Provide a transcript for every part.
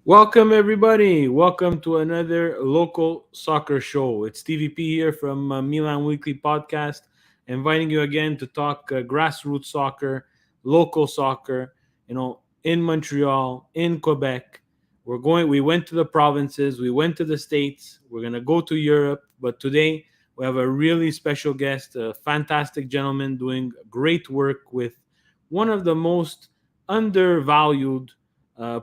Welcome, everybody. Welcome to another local soccer show. It's TVP here from Milan Weekly Podcast, inviting you again to talk grassroots soccer, local soccer. In Montreal, in Quebec. We went to the provinces, we went to the States, we're going to go to Europe. But today, we have a really special guest, a fantastic gentleman doing great work with one of the most undervalued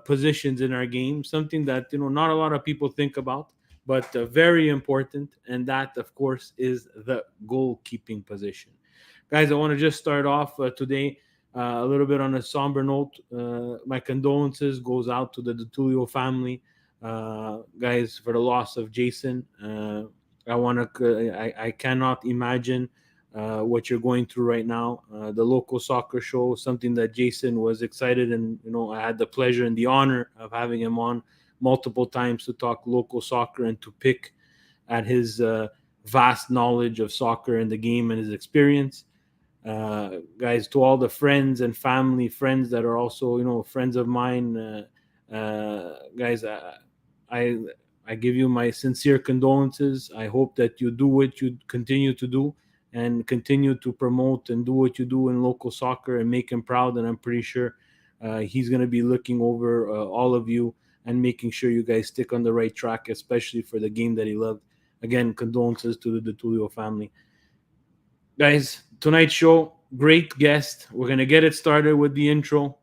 positions in our game, something that not a lot of people think about, but very important, and that of course is the goalkeeping position. Guys, I want to just start off today a little bit on a somber note. My condolences goes out to the DeTulio family, guys, for the loss of Jason. I cannot imagine what you're going through right now. The local soccer show, something that Jason was excited, and I had the pleasure and the honor of having him on multiple times to talk local soccer and to pick at his vast knowledge of soccer and the game and his experience. Guys, to all the friends and family, friends that are also friends of mine, guys, I I give you my sincere condolences. I hope that you do what you continue to do and continue to promote and do what you do in local soccer and make him proud. And I'm pretty sure he's going to be looking over all of you and making sure you guys stick on the right track, especially for the game that he loved. Again, condolences to the Tulio family. Guys, tonight's show, great guest. We're going to get it started with the intro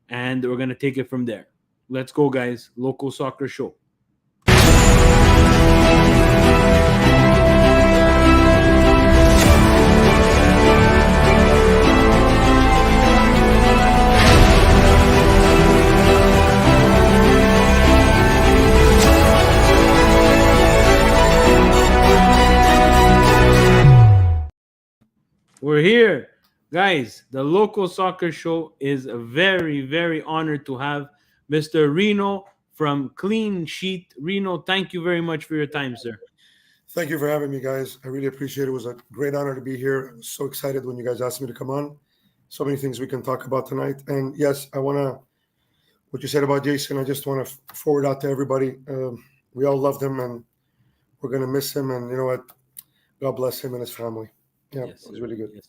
and we're going to take it from there. Let's go, guys. Local soccer show. We're here. Guys, the local soccer show is very, very honored to have Mr. Reno from Clean Sheet. Reno, thank you very much for your time, sir. Thank you for having me, guys. I really appreciate it. It was a great honor to be here. I was so excited when you guys asked me to come on. So many things we can talk about tonight. And yes, what you said about Jason, I just want to forward out to everybody. We all loved him and we're going to miss him. And you know what? God bless him and his family. Yeah, Yes, it was sir. really good. Yes.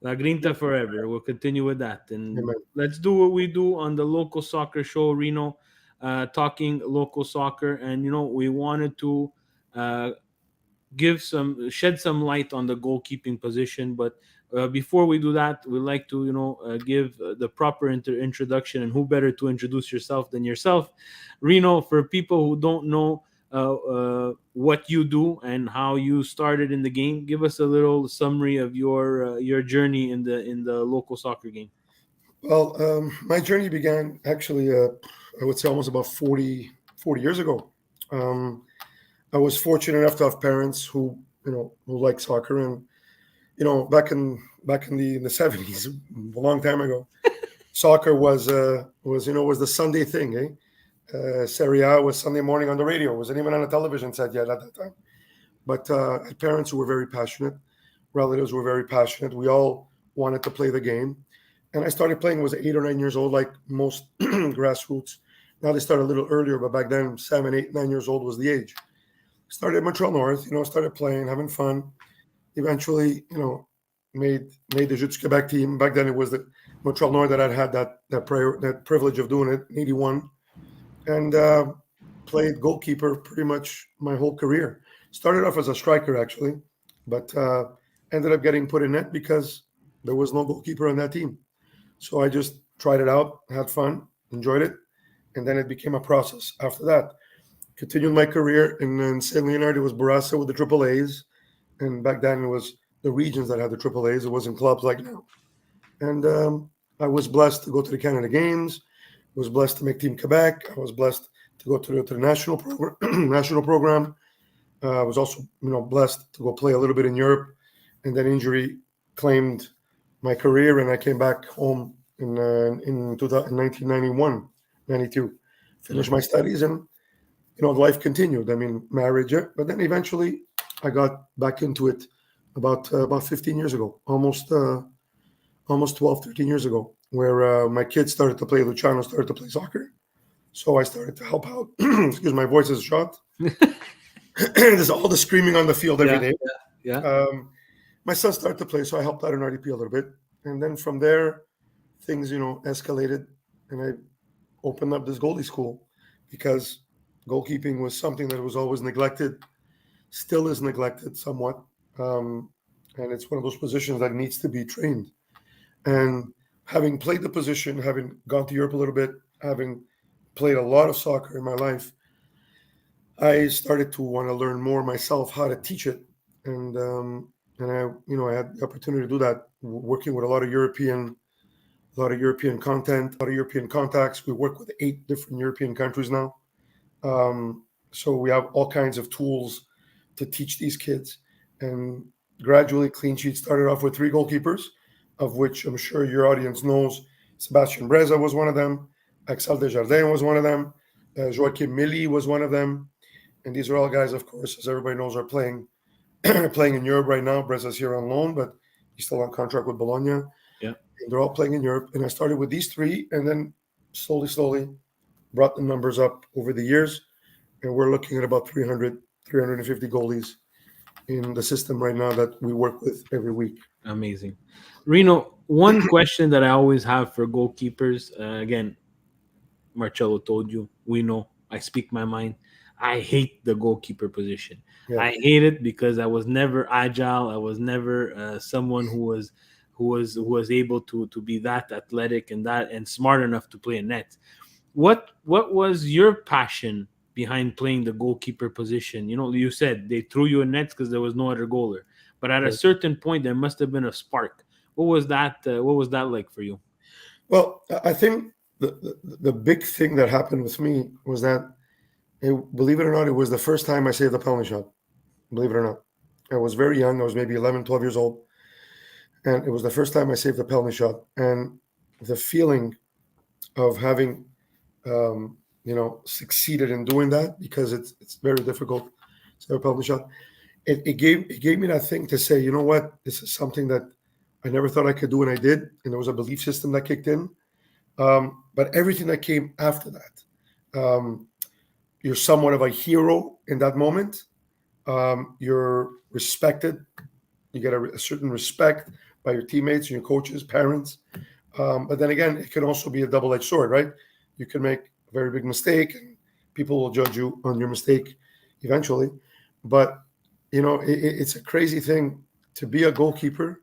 La Grinta forever. We'll continue with that. And Amen. let's do what we do on the local soccer show, Reno, talking local soccer. And, we wanted to uh, shed some light on the goalkeeping position. But before we do that, we'd like to give the proper introduction, and who better to introduce yourself than yourself, Reno. For people who don't know what you do and how you started in the game, give us a little summary of your journey in the local soccer game. Well, my journey began actually, I would say almost about 40 years ago. Um, I was fortunate enough to have parents who like soccer, and back in the 70s, a long time ago, soccer was the Sunday thing, eh? Serie A was Sunday morning on the radio. It wasn't even on a television set yet at that time. But I had parents who were very passionate, relatives were very passionate. We all wanted to play the game, and I started playing was 8 or 9 years old, like most grassroots. Now they start a little earlier, but back then 7, 8, 9 years old was the age. Started at Montreal North, started playing, having fun. Eventually, made the Jeux du Quebec team. Back then, it was the Montreal North that had that privilege of doing it in '81, and played goalkeeper pretty much my whole career. Started off as a striker actually, but ended up getting put in net because there was no goalkeeper on that team. So I just tried it out, had fun, enjoyed it, and then it became a process. After that, continued my career in St. Leonard. It was Barassa with the Triple A's, and back then it was the regions that had the Triple A's. It wasn't clubs like now. And I was blessed to go to the Canada Games. I was blessed to make Team Quebec. I was blessed to go to the national program. National program. I was also blessed to go play a little bit in Europe, and then injury claimed my career, and I came back home in 1991, 92. Finished my studies, and life continued. I mean, marriage, but then eventually I got back into it about 15 years ago, almost 12, 13 years ago, where my kids started to play. Luciano started to play soccer. So I started to help out. Excuse my voice is shot. There's all the screaming on the field every Yeah, day. yeah. Um, my son started to play, so I helped out in RDP a little bit, and then from there, things escalated, and I opened up this goalie school because goalkeeping was something that was always neglected, still is neglected somewhat, um, and it's one of those positions that needs to be trained. And having played the position, having gone to Europe a little bit, having played a lot of soccer in my life, I started to want to learn more myself how to teach it, and I had the opportunity to do that working with a lot of European content, a lot of European contacts. We work with 8 different European countries now, so we have all kinds of tools to teach these kids. And gradually, Clean Sheet started off with 3 goalkeepers, of which I'm sure your audience knows. Sebastian Breza was one of them. Axel Desjardins was one of them. Joachim Milli was one of them. And these are all guys, of course, as everybody knows, are playing playing in Europe right now. Breza's here on loan, but he's still on contract with Bologna. Yeah. And they're all playing in Europe. And I started with these 3, and then slowly brought the numbers up over the years. And we're looking at about 300, 350 goalies in the system right now that we work with every week. Amazing. Reno, one question that I always have for goalkeepers, again, Marcello told you, we know, I speak my mind. I hate the goalkeeper position. Yeah. I hate it because I was never agile. I was never someone who was able to be that athletic and that and smart enough to play a net. What was your passion behind playing the goalkeeper position? You said they threw you in nets because there was no other goaler, but at a Right. certain point there must have been a spark. What was that? What was that like for you? Well, I think the big thing that happened with me was that, believe it or not, it was the first time I saved a penalty shot. Believe it or not. I was very young. I was maybe 11, 12 years old. And it was the first time I saved a penalty shot. And the feeling of having, succeeded in doing that, because it's very difficult to save a penalty shot. It gave me that thing to say, you know what, this is something that I never thought I could do, and I did. And there was a belief system that kicked in. But everything that came after that, you're somewhat of a hero in that moment. You're respected. You get a certain respect by your teammates, your coaches, parents. But then again, it can also be a double-edged sword, right? You can make a very big mistake, and people will judge you on your mistake eventually. But it's a crazy thing to be a goalkeeper.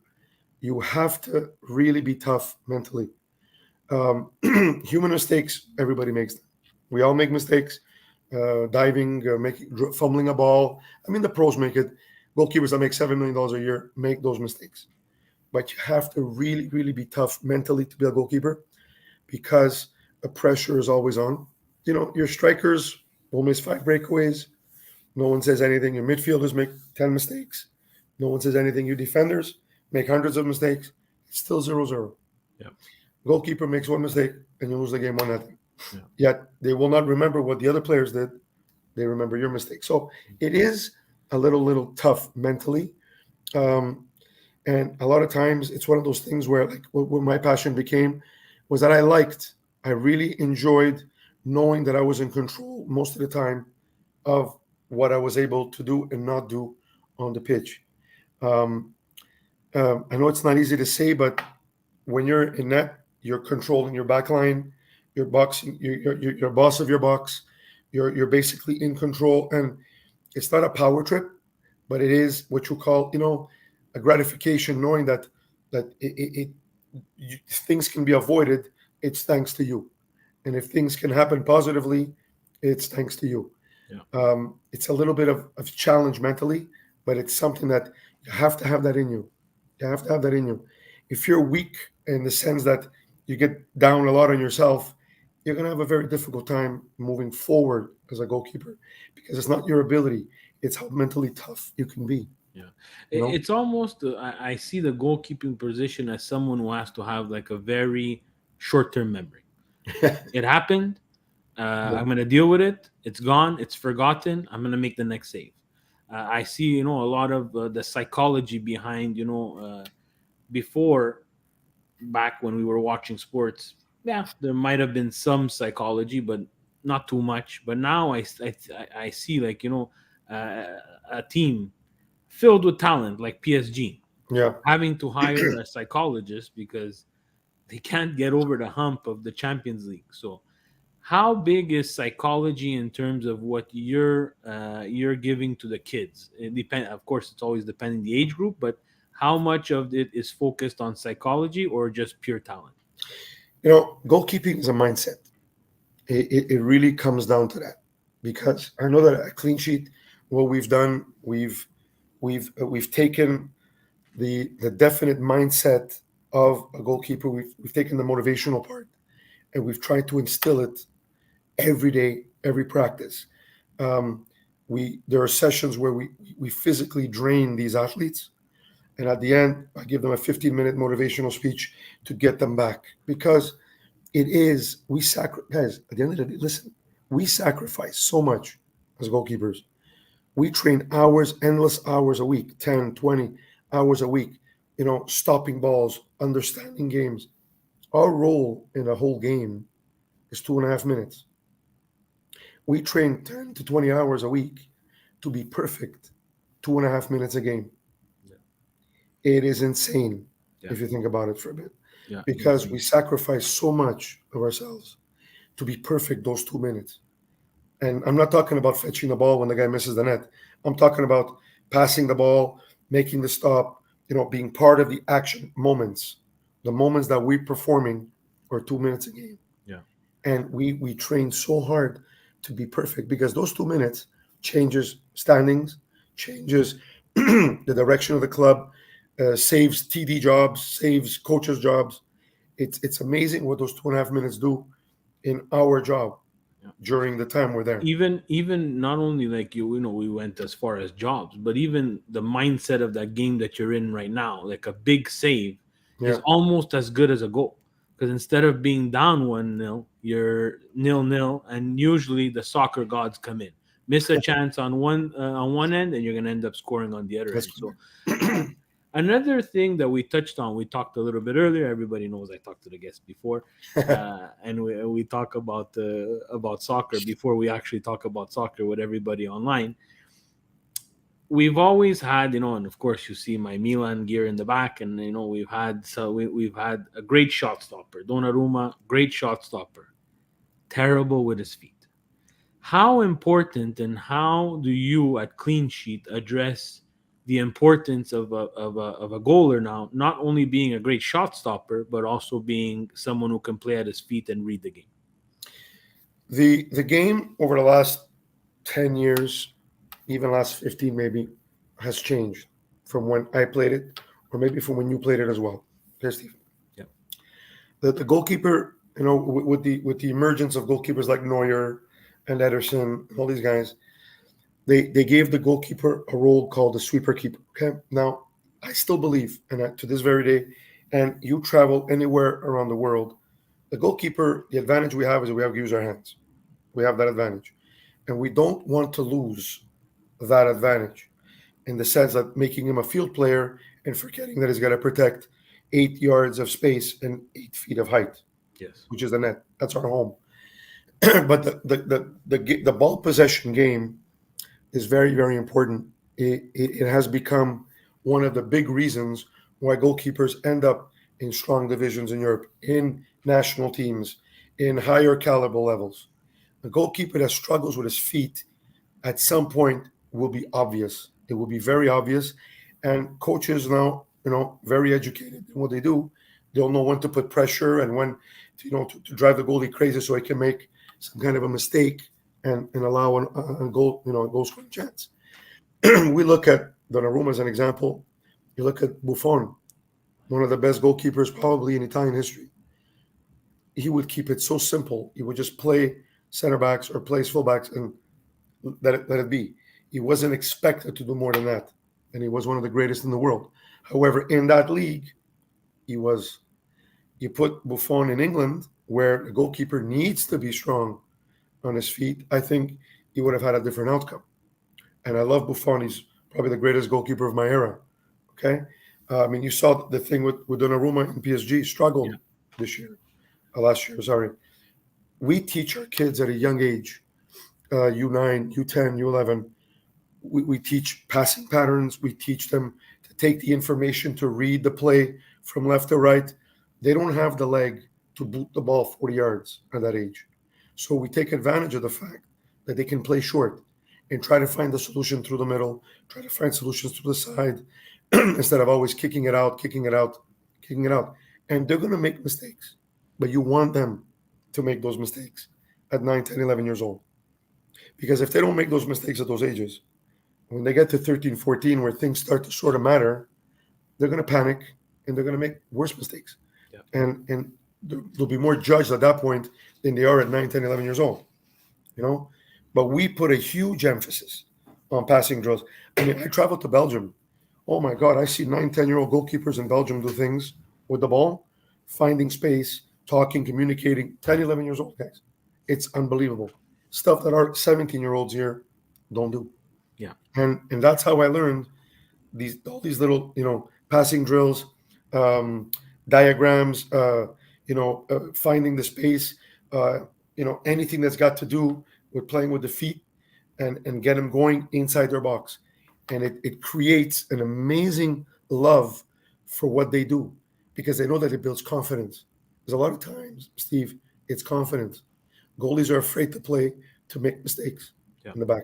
You have to really be tough mentally. Human mistakes, everybody makes them. We all make mistakes. Diving, fumbling a ball. I mean, the pros make it. Goalkeepers that make $7 million a year make those mistakes. But you have to really, really be tough mentally to be a goalkeeper, because the pressure is always on. Your strikers will miss 5 breakaways. No one says anything. Your midfielders make 10 mistakes. No one says anything. Your defenders make hundreds of mistakes. It's still 0-0. Yeah. Goalkeeper makes 1 mistake and you lose the game 1-0. Yeah. Yet they will not remember what the other players did. They remember your mistake. So it is a little tough mentally. Um, and a lot of times it's one of those things where, like, what my passion became was that I really enjoyed knowing that I was in control most of the time of what I was able to do and not do on the pitch. Um, I know it's not easy to say, but when you're in net, you're controlling your back line, you're boxing, you're boss of your box, you're basically in control, and it's not a power trip, but it is what you call, a gratification, knowing that things can be avoided. It's thanks to you, and if things can happen positively, it's thanks to you. Yeah. It's a little bit of challenge mentally, but it's something that you have to have that in you. You have to have that in you. If you're weak in the sense that you get down a lot on yourself, you're going to have a very difficult time moving forward as a goalkeeper, because it's not your ability, it's how mentally tough you can be. Yeah, You know? it's almost. I see the goalkeeping position as someone who has to have like a very short-term memory. It happened. I'm gonna deal with it. It's gone. It's forgotten. I'm gonna make the next save. I see, a lot of the psychology behind, before, back when we were watching sports. Yeah, there might have been some psychology, but not too much, but now I see, like, a team filled with talent like PSG Yeah. having to hire a psychologist because they can't get over the hump of the Champions League. So how big is psychology in terms of what you're giving to the kids? It depend, of course, it's always depending the age group, but how much of it is focused on psychology or just pure talent? Goalkeeping is a mindset. It really comes down to that, because I know that at Clean Sheet, what we've done, we've taken the definite mindset of a goalkeeper. We've taken the motivational part, and we've tried to instill it every day, every practice. Um, we There are sessions where we physically drain these athletes, and at the end, I give them a 15-minute motivational speech to get them back, because it is we sacrifice. Guys, at the end of the day, listen, we sacrifice so much as goalkeepers. We train hours, endless hours a week, 10, 20 hours a week, stopping balls, understanding games. Our role in a whole game is 2.5 minutes. We train 10 to 20 hours a week to be perfect, 2.5 minutes a game. Yeah, It is insane yeah, if you think about it for a bit, yeah. because we sacrifice so much of ourselves to be perfect those 2 minutes. And I'm not talking about fetching the ball when the guy misses the net. I'm talking about passing the ball, making the stop, being part of the action moments. The moments that we're performing are 2 minutes a game. Yeah. And we train so hard to be perfect, because those 2 minutes changes standings, changes the direction of the club, saves TD jobs, saves coaches' jobs. It's amazing what those 2.5 minutes do in our job Yeah. during the time we're there. Even not only like we went as far as jobs, but even the mindset of that game that you're in right now, like a big save is Yeah, almost as good as a goal, because instead of being down 1-0, you're 0-0, and usually the soccer gods come in, miss a chance on one end, and you're going to end up scoring on the other that's end. So correct. another thing that we touched on, we talked a little bit earlier. Everybody knows I talked to the guests before, and we talk about soccer before we actually talk about soccer with everybody online. We've always had, and of course you see my Milan gear in the back, and we've had a great shot stopper, Donnarumma, great shot stopper, terrible with his feet. How important and how do you at Clean Sheet address the importance of a goaler now, not only being a great shot stopper, but also being someone who can play at his feet and read the game? The game over the last 10 years, even last 15 maybe, has changed from when I played it, or maybe from when you played it as well. Okay, Steve. Yep. The goalkeeper, with the emergence of goalkeepers like Neuer and Ederson, and all these guys, they gave the goalkeeper a role called the sweeper keeper. Okay, now I still believe, and to this very day, and you travel anywhere around the world, the goalkeeper, the advantage we have is that we have to use our hands. We have that advantage, and we don't want to lose that advantage, in the sense that making him a field player and forgetting that he's got to protect 8 yards of space and 8 feet of height, Yes. which is the net. That's our home. But the ball possession game is very, very important. It has become one of the big reasons why goalkeepers end up in strong divisions in Europe, in national teams, in higher caliber levels. A goalkeeper that struggles with his feet at some point will be obvious. It will be very obvious. And coaches now, very educated in what they do. They'll know when to put pressure and when to drive the goalie crazy so he can make some kind of a mistake and allow a goal, a goal scoring chance. We look at Donnarumma as an example. You look at Buffon, one of the best goalkeepers probably in Italian history. He would keep it so simple. He would just play center backs or plays fullbacks and let it be. He wasn't expected to do more than that. And he was one of the greatest in the world. However, in that league, he was. You put Buffon in England, where the goalkeeper needs to be strong on his feet, I think he would have had a different outcome. And I love Buffon. He's probably the greatest goalkeeper of my era. Okay. I mean, you saw the thing with Donnarumma in PSG Yeah. struggled this year, last year, sorry. we teach our kids at a young age, U9, U10, U11. We teach passing patterns. We teach them to take the information, to read the play from left to right. They don't have the leg to boot the ball 40 yards at that age. So we take advantage of the fact that they can play short and try to find the solution through the middle, try to find solutions through the side instead of always kicking it out, kicking it out, kicking it out. And they're going to make mistakes, but you want them to make those mistakes at 9, 10, 11 years old. Because if they don't make those mistakes at those ages, when they get to 13, 14, where things start to sort of matter, they're going to panic and they're going to make worse mistakes. Yeah. And they'll be more judged at that point than they are at 9, 10, 11 years old. You know? But we put a huge emphasis on passing drills. I mean, I traveled to Belgium. Oh my God, I see 9, 10-year-old goalkeepers in Belgium do things with the ball, finding space, talking, communicating. 10, 11 years old, guys. It's unbelievable. Stuff that our 17-year-olds here don't do. Yeah. And that's how I learned all these little, passing drills, diagrams, finding the space, anything that's got to do with playing with the feet and get them going inside their box. And it creates an amazing love for what they do because they know that it builds confidence. Because a lot of times, Steve, it's confidence. Goalies are afraid to play, to make mistakes in the back.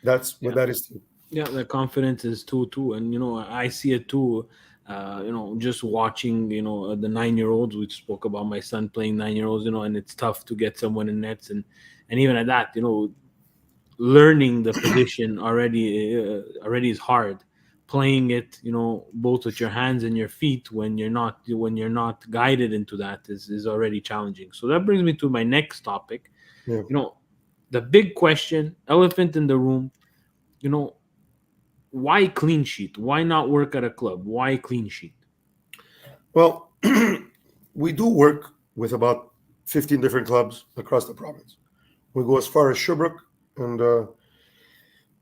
That's what that is too. Yeah, the confidence is too, and I see it too. Just watching, the 9-year-olds. We spoke about my son playing 9-year-olds, and it's tough to get someone in nets, and even at that, learning the position already is hard. Playing it, both with your hands and your feet when you're not guided into that is already challenging. So that brings me to my next topic. Yeah. The big question, elephant in the room. Why clean sheet? Why not work at a club? Why clean sheet? Well, we do work with about 15 different clubs across the province. We go as far as Sherbrooke, and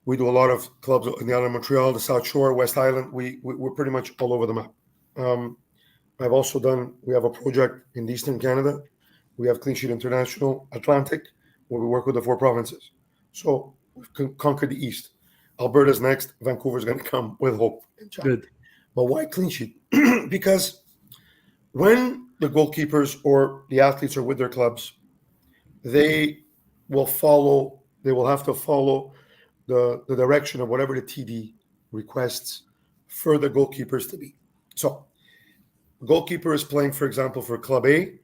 we do a lot of clubs in the island of Montreal, the South Shore, West Island. We're pretty much all over the map. We have a project in Eastern Canada. We have Cleansheet International, Atlantic, where we work with the 4 provinces. So we've conquered the East. Alberta's next. Vancouver's going to come with hope. Good. But why clean sheet? Because when the goalkeepers or the athletes are with their clubs, they will have to follow the direction of whatever the TD requests for the goalkeepers to be. So, goalkeeper is playing, for example, for Club A.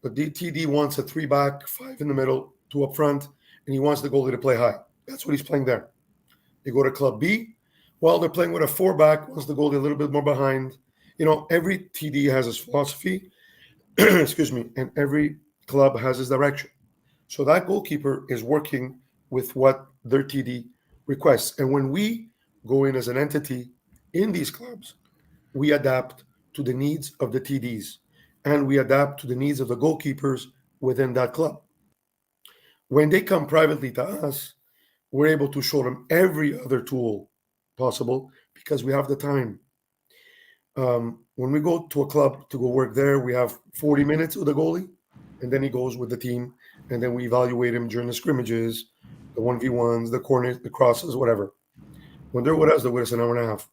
The TD wants a 3-back, 5 in the middle, 2 up front, and he wants the goalie to play high. That's what he's playing there. They go to Club B. Well, they're playing with a 4-back, wants the goalie a little bit more behind. Every TD has his philosophy, excuse me, and every club has his direction. So that goalkeeper is working with what their TD requests. And when we go in as an entity in these clubs, we adapt to the needs of the TDs and we adapt to the needs of the goalkeepers within that club. When they come privately to us, we're able to show them every other tool possible because we have the time. When we go to a club to go work there, we have 40 minutes with the goalie, and then he goes with the team, and then we evaluate him during the scrimmages, the 1v1s, the corners, the crosses, whatever. When they're with us an hour and a half,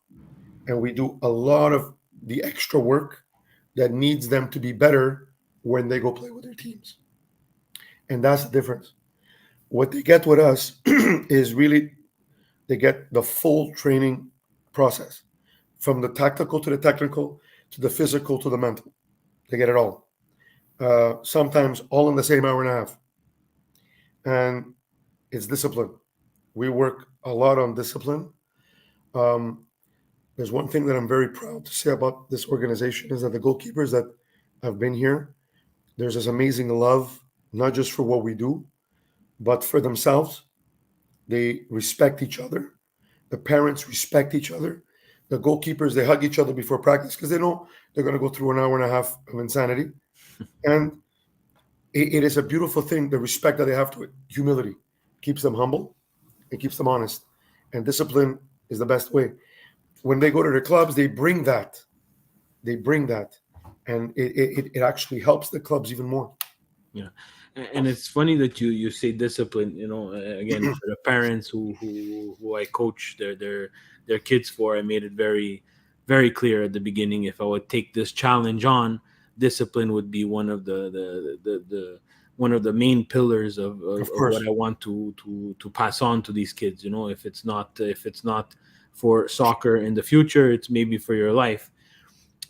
and we do a lot of the extra work that needs them to be better when they go play with their teams. And that's the difference. What they get with us is really, they get the full training process, from the tactical to the technical, to the physical to the mental. They get it all. Sometimes all in the same hour and a half. And it's discipline. We work a lot on discipline. There's one thing that I'm very proud to say about this organization is that the goalkeepers that have been here, there's this amazing love, not just for what we do, but for themselves. They respect each other. The parents respect each other. The goalkeepers, they hug each other before practice because they know they're going to go through an hour and a half of insanity. And it is a beautiful thing, the respect that they have to it. Humility keeps them humble and keeps them honest. And discipline is the best way. When they go to their clubs, they bring that. And it actually helps the clubs even more. Yeah, and it's funny that you say discipline. Again, for the parents who I coach their kids for, I made it very clear at the beginning. If I would take this challenge on, discipline would be one of the one of the main pillars Of of what course. I want to pass on to these kids. If it's not for soccer in the future, it's maybe for your life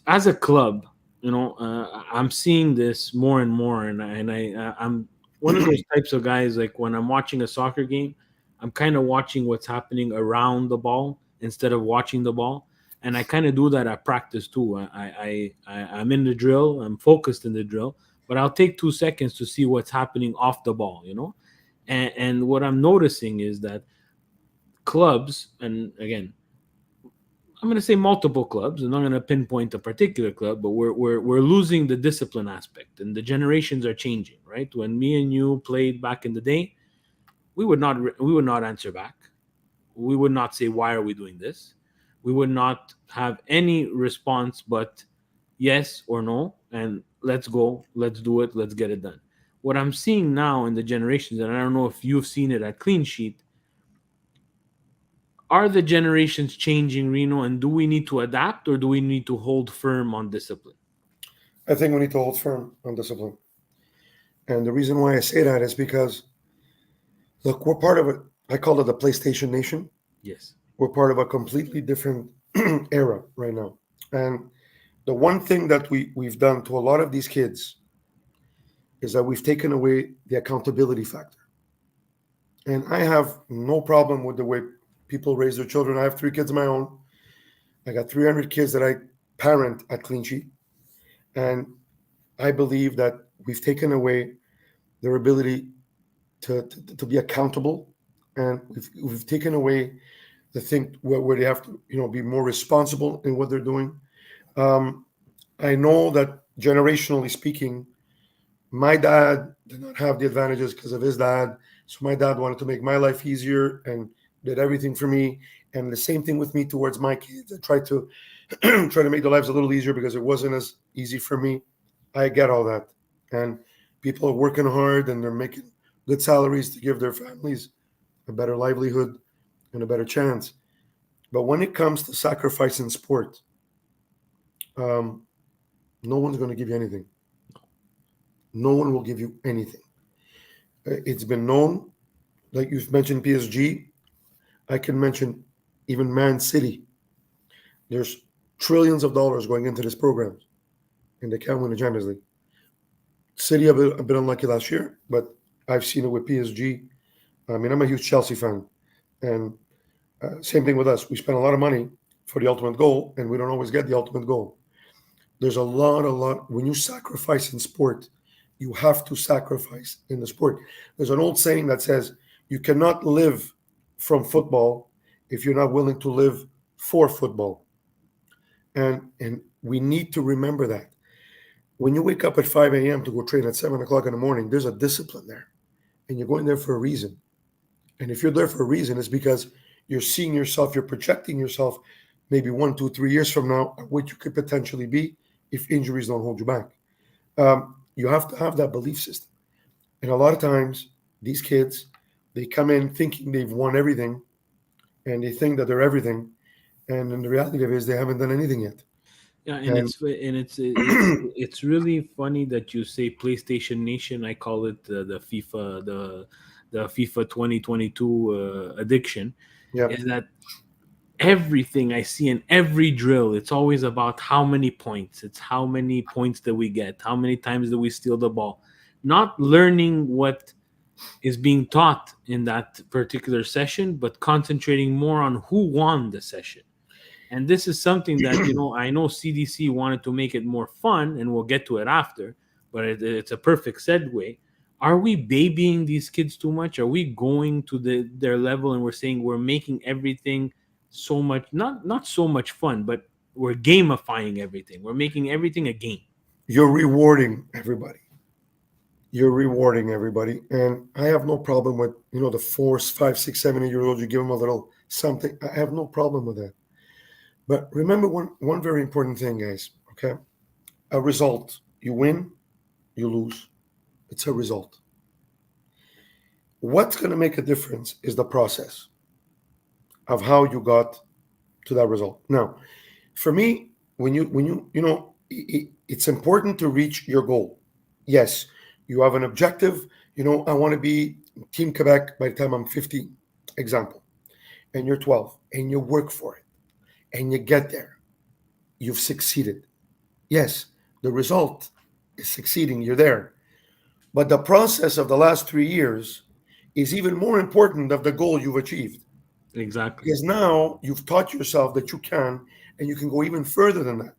as a club. I'm seeing this more and more, I'm one of those types of guys. Like when I'm watching a soccer game, I'm kind of watching what's happening around the ball instead of watching the ball, and I kind of do that at practice too. I'm in the drill, I'm focused in the drill, but I'll take 2 seconds to see what's happening off the ball. And what I'm noticing is that clubs, and again, I'm going to say multiple clubs. I'm not going to pinpoint a particular club, but we're losing the discipline aspect, and the generations are changing. Right? When me and you played back in the day, we would not answer back. We would not say why are we doing this. We would not have any response but yes or no, and let's go, let's do it, let's get it done. What I'm seeing now in the generations, and I don't know if you've seen it at Clean Sheet, are the generations changing, Reno, and do we need to adapt or do we need to hold firm on discipline? I think we need to hold firm on discipline. And the reason why I say that is because, look, we're part of it. I call it the PlayStation Nation. Yes. We're part of a completely different era right now. And the one thing that we've done to a lot of these kids is that we've taken away the accountability factor. And I have no problem with the way people raise their children. I have 3 kids of my own. I got 300 kids that I parent at Clean Sheet. And I believe that we've taken away their ability to be accountable. And we've taken away the thing where they have to, be more responsible in what they're doing. Um, I know that generationally speaking, my dad did not have the advantages because of his dad. So my dad wanted to make my life easier and did everything for me. And the same thing with me towards my kids. I tried to try to make their lives a little easier because it wasn't as easy for me. I get all that. And people are working hard and they're making good salaries to give their families a better livelihood and a better chance. But when it comes to sacrifice in sport, um, no one's going to give you anything. No one will give you anything. It's been known, like you've mentioned PSG, I can mention even Man City. There's trillions of dollars going into this program, and they can't win the Champions League. City have been unlucky last year, but I've seen it with PSG. I mean, I'm a huge Chelsea fan, and same thing with us. We spend a lot of money for the ultimate goal, and we don't always get the ultimate goal. There's a lot. When you sacrifice in sport, you have to sacrifice in the sport. There's an old saying that says you cannot live from football if you're not willing to live for football. And we need to remember that. When you wake up at 5 a.m. to go train at 7 o'clock in the morning, there's a discipline there. And you're going there for a reason. And if you're there for a reason, it's because you're seeing yourself, you're projecting yourself maybe 1, 2, 3 years from now, what you could potentially be if injuries don't hold you back. You have to have that belief system. And a lot of times, these kids, they come in thinking they've won everything, and they think that they're everything. And then the reality of it is they haven't done anything yet. Yeah, and And it's really funny that you say PlayStation Nation. I call it the FIFA 2022 addiction. yeah, Is that everything I see in every drill, it's always about how many points. It's how many points that we get, how many times that we steal the ball. Not learning what is being taught in that particular session, but concentrating more on who won the session. And this is something that, I know CDC wanted to make it more fun, and we'll get to it after, but it's a perfect segue. Are we babying these kids too much? Are we going to their level and we're saying we're making everything so much, not so much fun, but we're gamifying everything. We're making everything a game. you're rewarding everybody. You're rewarding everybody. And I have no problem with, the 4, 5, 6, 7, 8 year olds, you give them a little something. I have no problem with that. But remember one very important thing, guys. Okay. A result. You win, you lose. It's a result. What's going to make a difference is the process of how you got to that result. Now, for me, it's important to reach your goal. Yes, you have an objective. I want to be Team Quebec by the time I'm 15, example, and you're 12, and you work for it, and you get there. You've succeeded. Yes, the result is succeeding. You're there. But the process of the last 3 years is even more important than the goal you've achieved. Exactly. Because now you've taught yourself that you can, and you can go even further than that.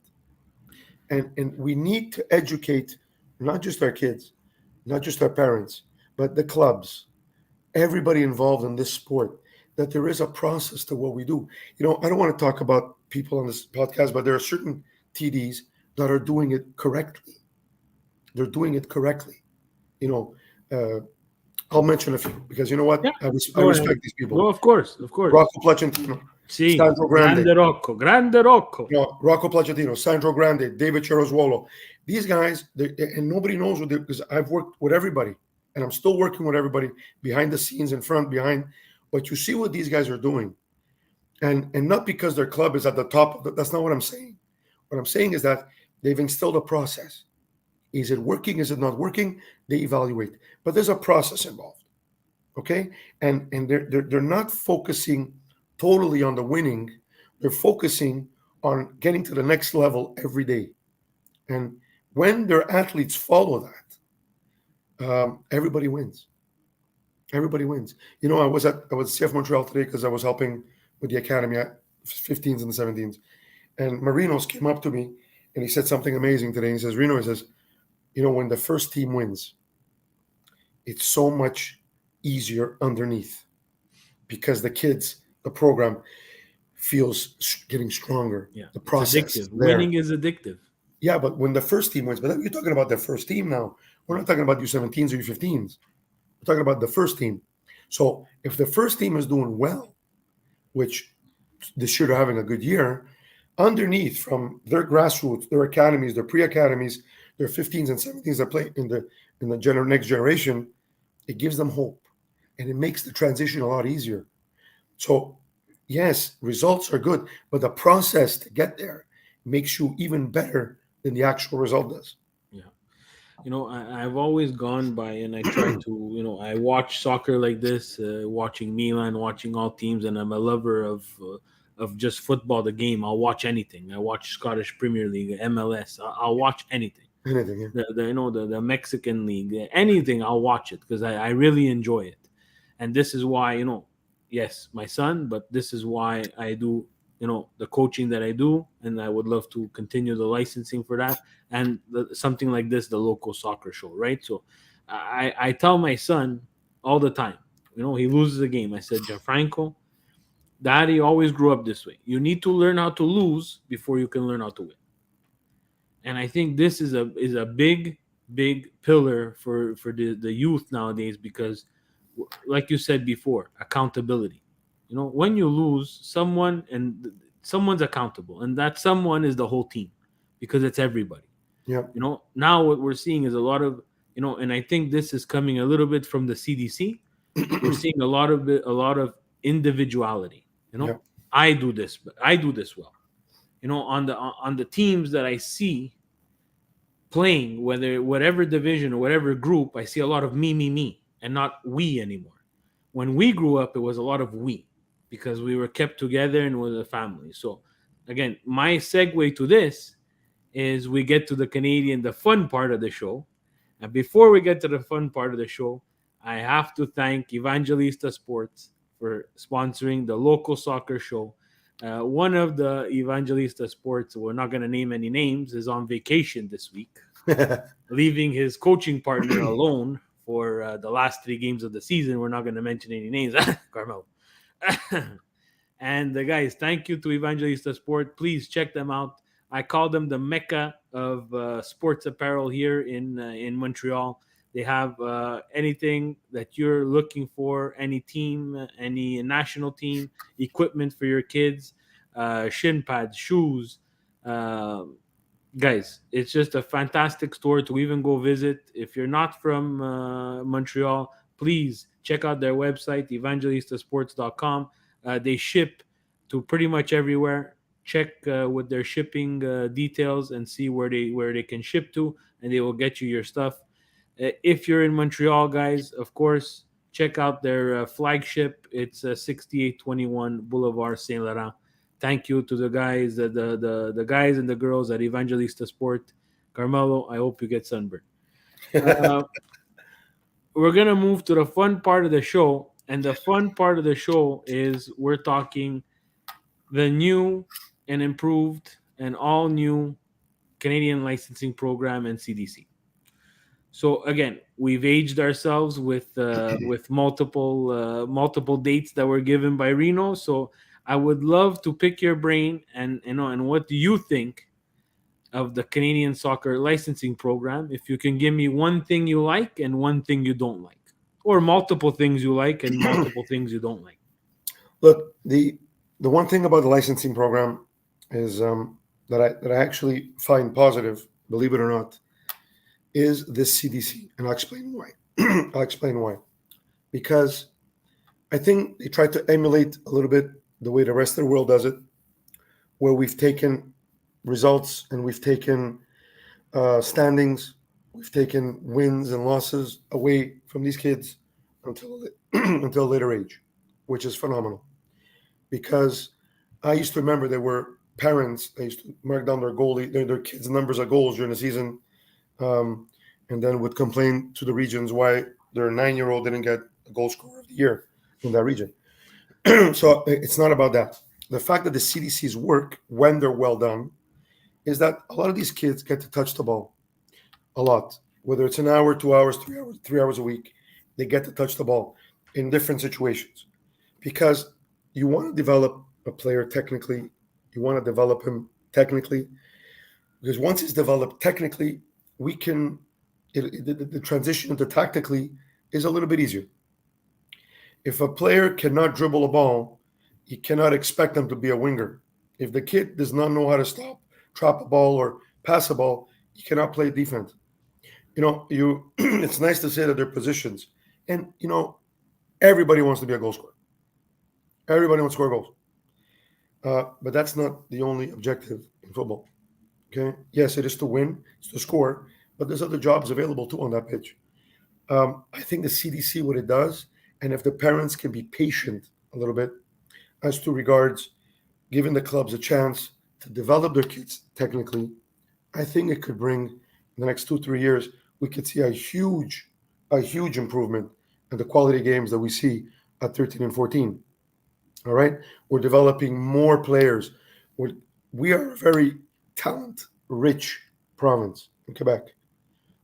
And we need to educate not just our kids, not just our parents, but the clubs, everybody involved in this sport, that there is a process to what we do. I don't want to talk about people on this podcast, but there are certain TDs that are doing it correctly. They're doing it correctly. You know, uh, I'll mention a few because you know what? Yeah. I Go ahead. respect these people. No, of course, of course. Rocco Placentino, See, Sandro Grande, Grande Rocco, Grande Rocco. Rocco Placentino, Sandro Grande, David Cheroswolo. These guys, and nobody knows what they, because I've worked with everybody, and I'm still working with everybody behind the scenes, in front, behind. But you see what these guys are doing, and not because their club is at the top. That's not what I'm saying. What I'm saying is that they've instilled a process. Is it working? Is it not working? They evaluate, but there's a process involved. Okay, and they're not focusing totally on the winning. They're focusing on getting to the next level every day. And when their athletes follow that, everybody wins. Everybody wins. I was CF Montreal today because I was helping with the academy at 15s and 17s. And Marinos came up to me and he said something amazing today. He says, Reno, he says, when the first team wins, it's so much easier underneath because the kids, the program feels getting stronger. Yeah, The it's process is addictive. there. Winning is addictive. Yeah, but when the first team wins, but you're talking about the first team now. We're not talking about U17s or U15s. We're talking about the first team. So if the first team is doing well, which this year they're having a good year, underneath from their grassroots, their academies, their pre-academies, their 15s and 17s that play in the next generation, it gives them hope and it makes the transition a lot easier. So yes, results are good, but the process to get there makes you even better than the actual result does. Yeah. I've always gone by and I try to, I watch soccer like this, watching Milan, watching all teams, and I'm a lover of just football, the game. I'll watch anything. I watch Scottish Premier League, MLS. I'll watch anything. Anything, yeah. The Mexican league, anything. I'll watch it because I really enjoy it, and this is why yes, my son, but this is why I do the coaching that I do, and I would love to continue the licensing for that and something like this, the local soccer show, right? So I tell my son all the time, he loses a game. I said, Gianfranco, Daddy always grew up this way. You need to learn how to lose before you can learn how to win. And I think this is a big pillar for the youth nowadays because, like you said before, accountability. When you lose, someone's accountable, and that someone is the whole team because it's everybody. Yeah. Now what we're seeing is a lot of and I think this is coming a little bit from the CDC. We're seeing a lot of individuality. Yeah. I do this, but I do this well. On the teams that I see playing, whether whatever division or whatever group, I see a lot of me, and not we anymore. When we grew up, it was a lot of we because we were kept together and was a family. So again, my segue to this is we get to the fun part of the show. And before we get to the fun part of the show, I have to thank Evangelista Sports for sponsoring the local soccer show. One of the Evangelista Sports, we're not going to name any names, is on vacation this week, leaving his coaching partner alone for the last 3 games of the season. We're not going to mention any names, Carmel. And guys, thank you to Evangelista Sport. Please check them out. I call them the mecca of sports apparel here in Montreal. They have anything that you're looking for, any team, any national team, equipment for your kids, shin pads, shoes, uh, guys, it's just a fantastic store to even go visit. If you're not from Montreal, please check out their website, evangelistasports.com. They ship to pretty much everywhere. Check with their shipping details and see where they can ship to, and they will get you your stuff. If you're in Montreal, guys, of course, check out their flagship. It's 6821 Boulevard Saint Laurent. Thank you to the guys, the guys and the girls at Evangelista Sport. Carmelo, I hope you get sunburned. Uh, we're gonna move to the fun part of the show, and the fun part of the show is we're talking the new and improved and all new Canadian licensing program and CDC. So again, we've aged ourselves with multiple dates that were given by Reno. So I would love to pick your brain and and what do you think of the Canadian soccer licensing program? If you can give me one thing you like and one thing you don't like, or multiple things you like and multiple things you don't like. Look, the one thing about the licensing program is that I actually find positive, believe it or not, is this CDC, and I'll explain why. I'll explain why. Because I think they try to emulate a little bit the way the rest of the world does it, where we've taken results and we've taken standings, we've taken wins and losses away from these kids until until later age, which is phenomenal. Because I used to remember there were parents that used to mark down their kids' numbers of goals during the season, um, and then would complain to the regions why their 9-year-old didn't get a goal scorer of the year in that region. So it's not about that. The fact that the CDCs work when they're well done is that a lot of these kids get to touch the ball a lot, whether it's an hour, 2 hours, 3 hours, 3 hours a week. They get to touch the ball in different situations because you want to develop a player technically, you want to develop him technically, because once he's developed technically, we can the transition into tactically is a little bit easier. If a player cannot dribble a ball, you cannot expect them to be a winger. If the kid does not know how to stop, trap a ball, or pass a ball, you cannot play defense. You it's nice to say that they're positions, and everybody wants to be a goal scorer. Everybody wants to score goals, but that's not the only objective in football. Okay, yes, it is to win, it's to score, but there's other jobs available too on that pitch. I think the CDC what it does, and if the parents can be patient a little bit as to regards giving the clubs a chance to develop their kids technically, I think it could bring in the next 2 3 years we could see a huge improvement in the quality games that we see at 13 and 14. All right, we're developing more players. We are a very talent rich province in Quebec.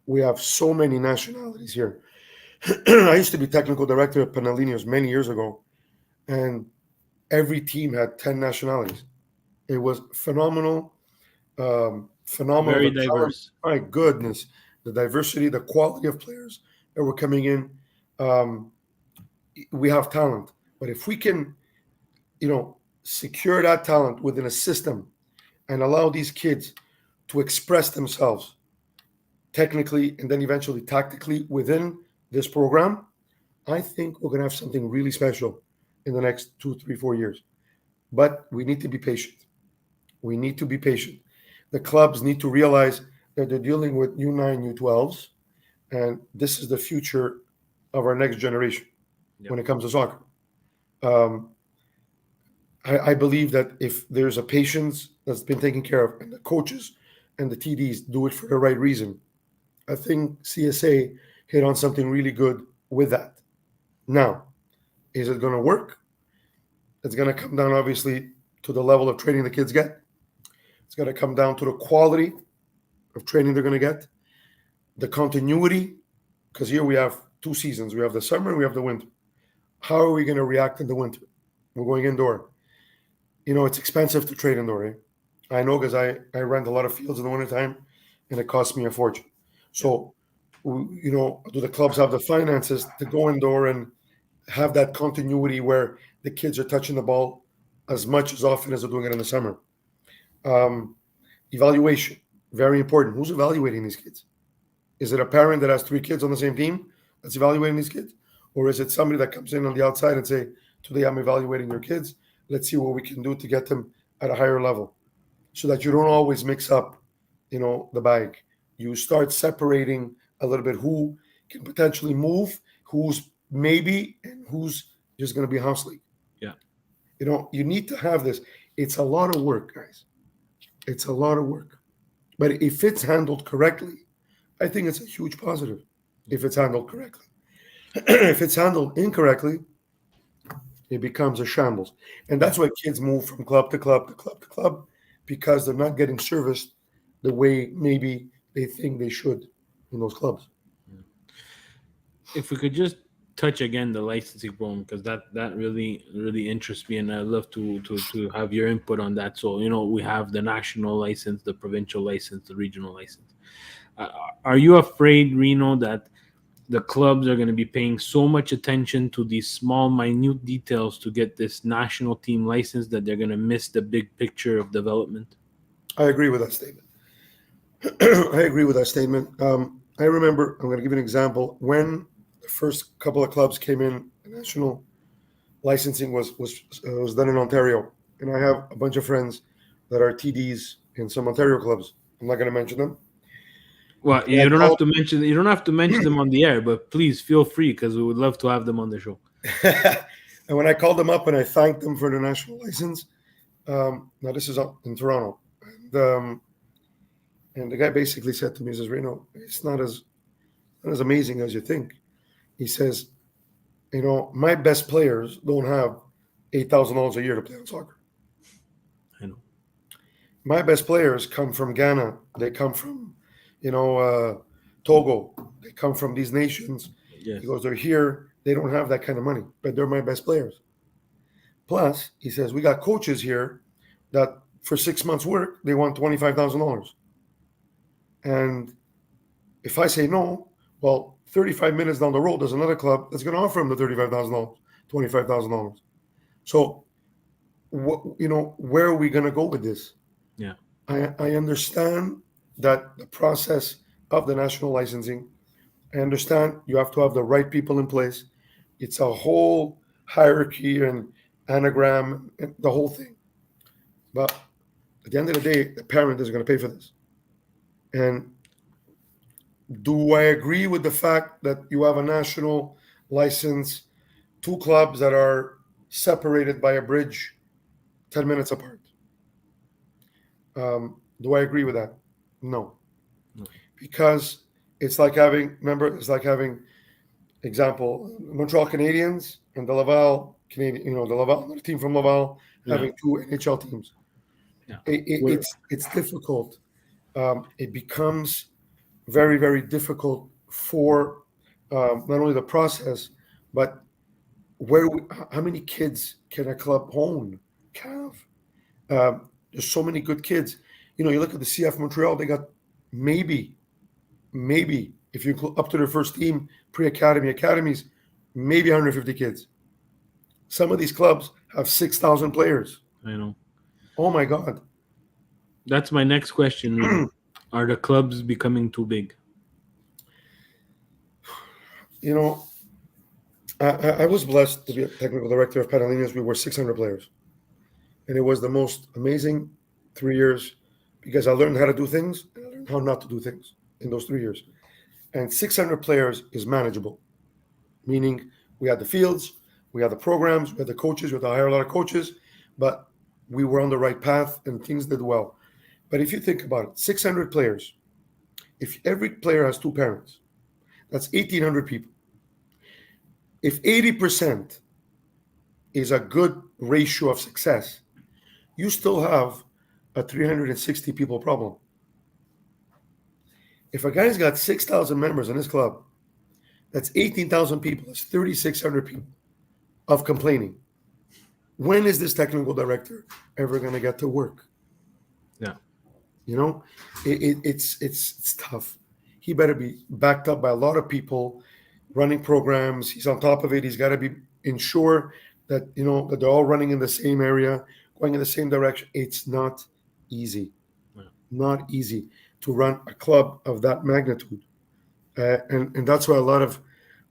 We have so many nationalities here. I used to be technical director at Panellinos many years ago, and every team had 10 nationalities. It was phenomenal, phenomenal. Very The talent, diverse. my goodness, the diversity, the quality of players that were coming in. Um, we have talent, but if we can, secure that talent within a system and allow these kids to express themselves technically and then eventually tactically within this program, I think we're going to have something really special in the next 2 3 4 years. But we need to be patient. We need to be patient. The clubs need to realize that they're dealing with U9, U12s, and this is the future of our next generation Yep. when it comes to soccer. Um, I believe that if there's a patience that's been taken care of, and the coaches and the TDs do it for the right reason, I think CSA hit on something really good with that. Now, is it going to work? It's going to come down, obviously, to the level of training the kids get. It's going to come down to the quality of training they're going to get, the continuity, because here we have 2 seasons. We have the summer and we have the winter. How are we going to react in the winter? We're going indoor. It's expensive to train indoor. I know because I rent a lot of fields in the wintertime and it costs me a fortune. So, do the clubs have the finances to go indoor and have that continuity where the kids are touching the ball as much as often as they're doing it in the summer? Evaluation. Very important. Who's evaluating these kids? Is it a parent that has 3 kids on the same team that's evaluating these kids? Or is it somebody that comes in on the outside and say, today I'm evaluating your kids. Let's see what we can do to get them at a higher level so that you don't always mix up, the bag. You start separating a little bit who can potentially move, who's maybe, and who's just going to be house league. Yeah. You need to have this. It's a lot of work, guys. It's a lot of work. But if it's handled correctly, I think it's a huge positive if it's handled correctly. If it's handled incorrectly, it becomes a shambles. And that's why kids move from club to club to club to club, because they're not getting serviced the way maybe they think they should in those clubs. If we could just touch again the licensing program, because that really interests me, and I'd love to have your input on that. So we have the national license, the provincial license, the regional license. Are you afraid, Reno, that the clubs are going to be paying so much attention to these small, minute details to get this national team license that they're going to miss the big picture of development? I agree with that statement. I agree with that statement. I remember, I'm going to give you an example. When the first couple of clubs came in, national licensing was done in Ontario. And I have a bunch of friends that are TDs in some Ontario clubs. I'm not going to mention them. Well, you don't have to mention them on the air, but please feel free, because we would love to have them on the show. And when I called them up and I thanked them for the national license, now this is up in Toronto, and the guy basically said to me, he says, Reno, it's not as amazing as you think. He says, my best players don't have $8,000 a year to play on soccer. I know. My best players come from Ghana. They come from, Togo. They come from these nations. Yes. He goes, they're here. They don't have that kind of money, but they're my best players. Plus, he says, we got coaches here that for 6 months' work, they want $25,000. And if I say no, well, 35 minutes down the road, there's another club that's going to offer him the $35,000, $25,000. So, where are we going to go with this? Yeah. I understand that the process of the national licensing, I understand you have to have the right people in place. It's a whole hierarchy and anagram and the whole thing. But at the end of the day, the parent is going to pay for this. And do I agree with the fact that you have a national license, 2 clubs that are separated by a bridge 10 minutes apart? Do I agree with that? No. Because it's like having, example, Montreal Canadiens and the Laval Canadian, the Laval, the team from Laval, having 2 NHL teams. Yeah. It's difficult. It becomes very, very difficult for not only the process, but how many kids can a club have? There's so many good kids. You look at the CF Montreal, they got maybe, if you up to their first team, pre-academy, academies, maybe 150 kids. Some of these clubs have 6,000 players. I know. Oh my God. That's my next question, Reno. Are the clubs becoming too big? I was blessed to be a technical director of Panellinas. We were 600 players. And it was the most amazing 3 years because I learned how to do things and I learned how not to do things in those 3 years. And 600 players is manageable, meaning we had the fields, we had the programs, we had the coaches, we had to hire a lot of coaches, but we were on the right path and things did well. But if you think about it, 600 players, if every player has 2 parents, that's 1,800 people. If 80% is a good ratio of success, you still have a 360 people problem. If a guy's got 6,000 members in his club, that's 18,000 people. That's 3,600 people of complaining. When is this technical director ever going to get to work? Yeah. It's tough. He better be backed up by a lot of people running programs. He's on top of it. He's got to ensure that, that they're all running in the same area, going in the same direction. It's not easy. Yeah. Not easy. to run a club of that magnitude. And that's why a lot of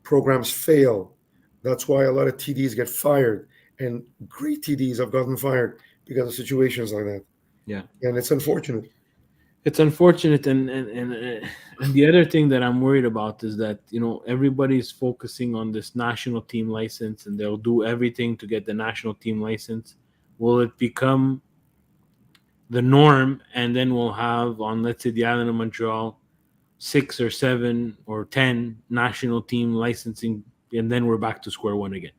programs fail. That's why a lot of TDs get fired, and great TDs have gotten fired because of situations like that. Yeah. And it's unfortunate. It's unfortunate, and the other thing that I'm worried about is that everybody's focusing on this national team license, and they'll do everything to get the national team license. Will it become the norm, and then we'll have on, let's say, the island of Montreal, 6 or 7 or 10 national team licensing, and then we're back to square one again?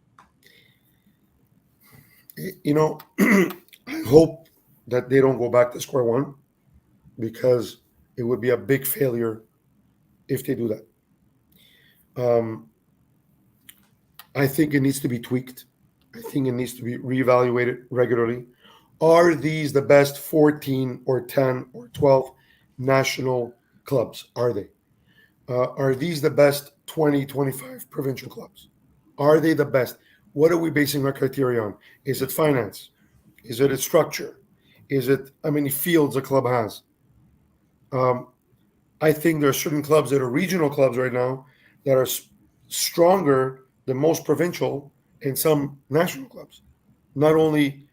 I hope that they don't go back to square one, because it would be a big failure if they do that. I think it needs to be tweaked. I think it needs to be reevaluated regularly. Are these the best 14 or 10 or 12 national clubs? Are they? Are these the best 20, 25 provincial clubs? Are they the best? What are we basing our criteria on? Is it finance? Is it its structure? Is it how many fields a club has? Um, I think there are certain clubs that are regional clubs right now that are stronger than most provincial and some national clubs. Not only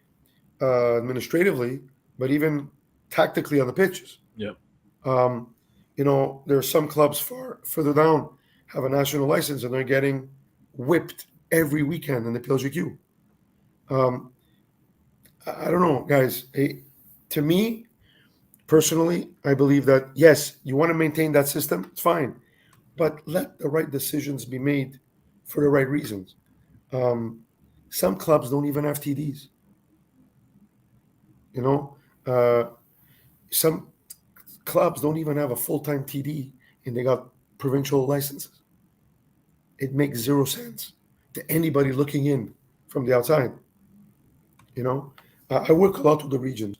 administratively, but even tactically on the pitches. Yeah. Um, there are some clubs further down have a national license, and they're getting whipped every weekend in the PLGQ. Um, I don't know, guys. To me, personally, I believe that yes, you want to maintain that system, it's fine, but let the right decisions be made for the right reasons. Um, some clubs don't even have TDs. You know, uh, some clubs don't even have a full-time TD, and they got provincial licenses. It makes zero sense to anybody looking in from the outside. You know, I work a lot with the regions.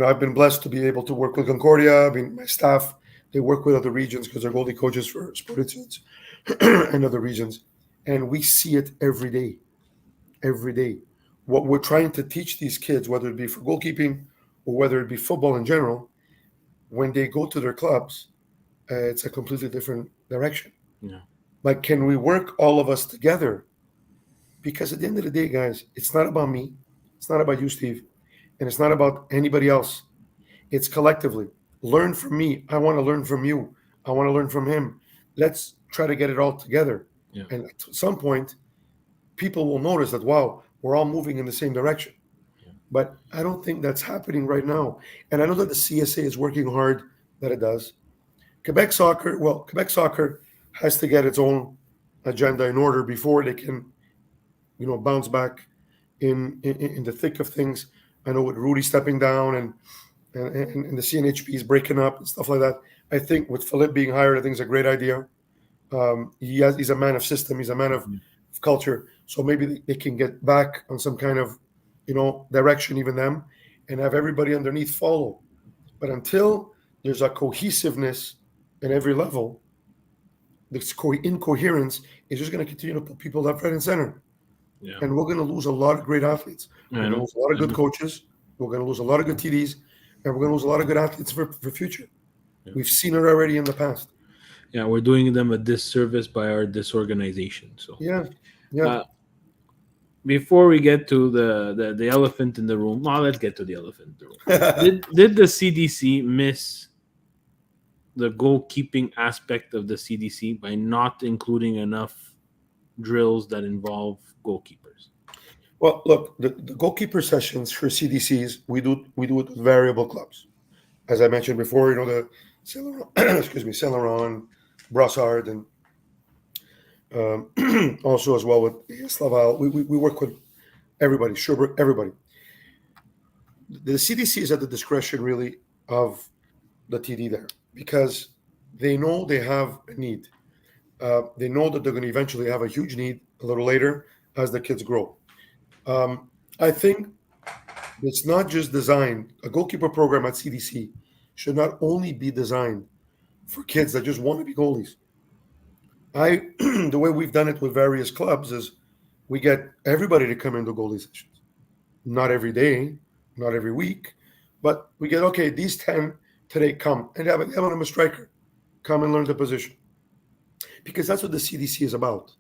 I've been blessed to be able to work with Concordia. I mean, my staff, they work with other regions because they're goalie coaches for Sport Institutes and other regions. And we see it every day, every day. What we're trying to teach these kids, whether it be for goalkeeping or whether it be football in general, when they go to their clubs, it's a completely different direction. Yeah. Like, can we work all of us together? Because at the end of the day, guys, it's not about me. It's not about you, Steve. And it's not about anybody else. It's collectively. Learn from me. I want to learn from you. I want to learn from him. Let's try to get it all together. Yeah. And at some point, people will notice that, wow, we're all moving in the same direction. Yeah. But I don't think that's happening right now. And I know that the CSA is working hard, that it does. Quebec Soccer has to get its own agenda in order before they can, bounce back in the thick of things. I know with Rudy stepping down and the CNHP is breaking up and stuff like that. I think with Philippe being hired, I think it's a great idea. He's a man of system. He's a man of culture. So maybe they can get back on some kind of, direction, even them, and have everybody underneath follow. But until there's a cohesiveness at every level, this incoherence is just going to continue to put people left, right, and center. Yeah. And we're going to lose a lot of great athletes. We're going to lose a lot of good coaches. We're going to lose a lot of good TDs. And we're going to lose a lot of good athletes for future. Yeah. We've seen it already in the past. Yeah, we're doing them a disservice by our disorganization. So yeah. Before we get to the elephant in the room, let's get to the elephant in the room. did the CDC miss the goalkeeping aspect of the CDC by not including enough drills that involve goalkeepers? Well, look, the goalkeeper sessions for CDCs, we do it with variable clubs. As I mentioned before, the Saint Laurent, Brassard, and also as well with Slaval. We work with everybody, Sherbrooke, everybody. The CDC is at the discretion, really, of the TD there, because they know they have a need. They know that they're going to eventually have a huge need a little later as the kids grow. I think it's not just designed, a goalkeeper program at CDC should not only be designed for kids that just want to be goalies. The way we've done it with various clubs is we get everybody to come into goalie sessions. Not every day, not every week, but we get, okay, these 10 today, come and have him a striker. Come and learn the position. Because that's what the CDC is about.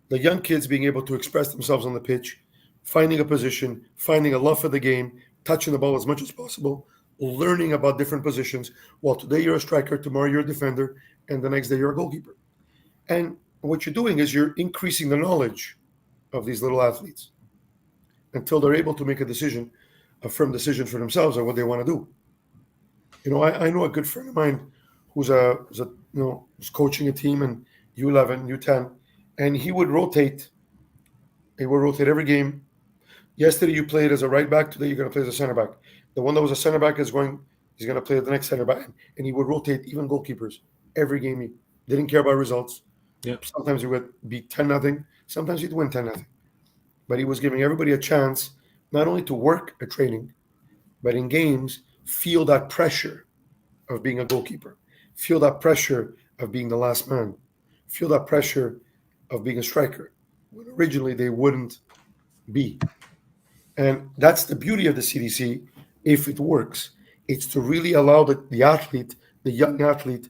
The young kids being able to express themselves on the pitch, finding a position, finding a love for the game, touching the ball as much as possible, learning about different positions. Well, today you're a striker, tomorrow you're a defender, and the next day you're a goalkeeper. And what you're doing is you're increasing the knowledge of these little athletes until they're able to make a firm decision for themselves on what they want to do. I know a good friend of mine who's coaching a team in U11, U10, and he would rotate. He would rotate every game. Yesterday you played as a right back. Today you're going to play as a center back. The one that was a center back he's going to play the next center back, and he would rotate even goalkeepers every game. He didn't care about results. Yep. Sometimes he would beat 10-0. Sometimes he'd win 10-0. But he was giving everybody a chance not only to work at training, but in games feel that pressure of being a goalkeeper, feel that pressure of being the last man, feel that pressure of being a striker, when originally they wouldn't be. And that's the beauty of the CDC, if it works. It's to really allow the athlete, the young athlete,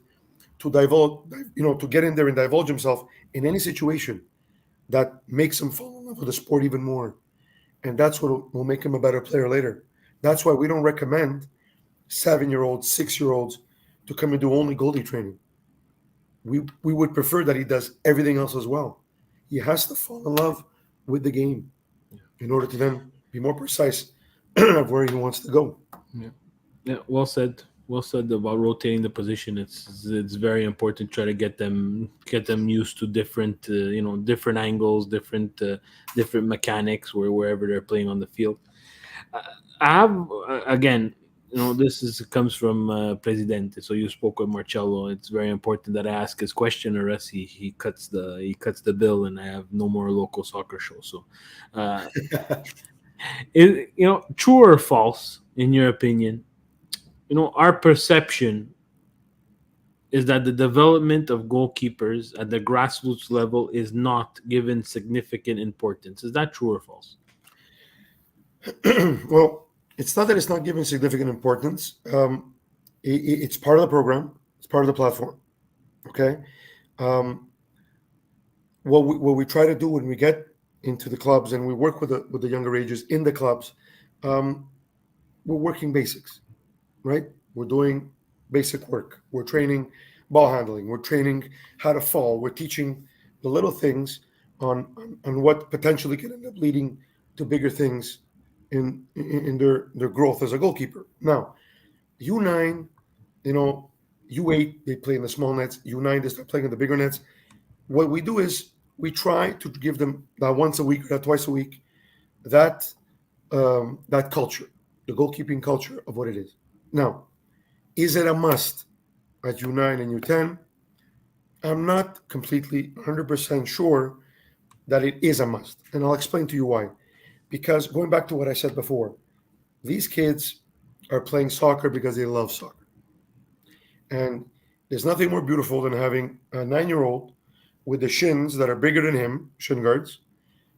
to divulge, to get in there and divulge himself in any situation that makes him fall in love with the sport even more. And that's what will make him a better player later. That's why we don't recommend 7-year-olds, 6-year-olds to come and do only goalie training. We would prefer that he does everything else as well. He has to fall in love with the game in order to then be more precise of where he wants to go. Yeah, well said. Well said about rotating the position. It's very important to try to get them used to different different angles, different mechanics wherever they're playing on the field. I have again, comes from Presidente. So you spoke with Marcello. It's very important that I ask his question, or else he cuts the bill, and I have no more local soccer show. So, true or false, in your opinion? Our perception is that the development of goalkeepers at the grassroots level is not given significant importance. Is that true or false? Well, it's not that it's not given significant importance. It's part of the program. It's part of the platform. Okay. What we try to do when we get into the clubs and we work with the younger ages in the clubs, we're working basics, right? We're doing basic work. We're training ball handling. We're training how to fall. We're teaching the little things on what potentially can end up leading to bigger things in their growth as a goalkeeper. Now, U9, U8, they play in the small nets. U9, they start playing in the bigger nets. What we do is we try to give them that once a week or that twice a week, that culture, the goalkeeping culture of what it is. Now, is it a must at U9 and U10? I'm not completely 100% sure that it is a must. And I'll explain to you why. Because going back to what I said before, these kids are playing soccer because they love soccer. And there's nothing more beautiful than having a 9-year-old with the shins that are bigger than him, shin guards,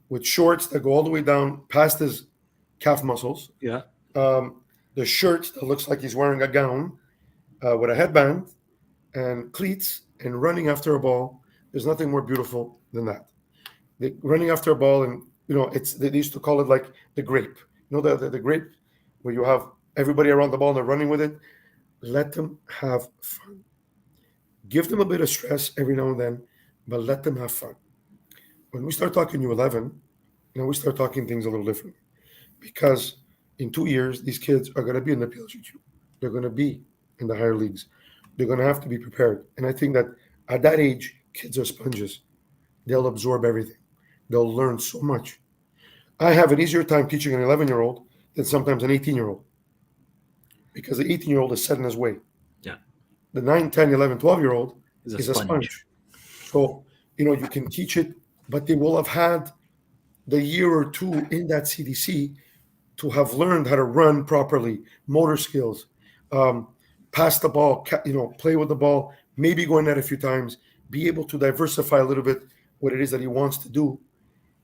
with shorts that go all the way down past his calf muscles. Yeah. The shirt that looks like he's wearing a gown with a headband and cleats and running after a ball. There's nothing more beautiful than that. Running after a ball, and they used to call it like the grape. The grape where you have everybody around the ball and they're running with it. Let them have fun. Give them a bit of stress every now and then, but let them have fun. When we start talking U11, we start talking things a little different, because in 2 years these kids are going to be in the PLGQ. They're going to be in the higher leagues. They're going to have to be prepared. And I think that at that age, kids are sponges. They'll absorb everything. They'll learn so much. I have an easier time teaching an 11-year-old than sometimes an 18-year-old, because the 18-year-old is set in his way. Yeah. The 9, 10, 11, 12-year-old Is a sponge. So, you can teach it, but they will have had the year or two in that CDC to have learned how to run properly, motor skills, pass the ball, play with the ball, maybe go in net a few times, be able to diversify a little bit what it is that he wants to do,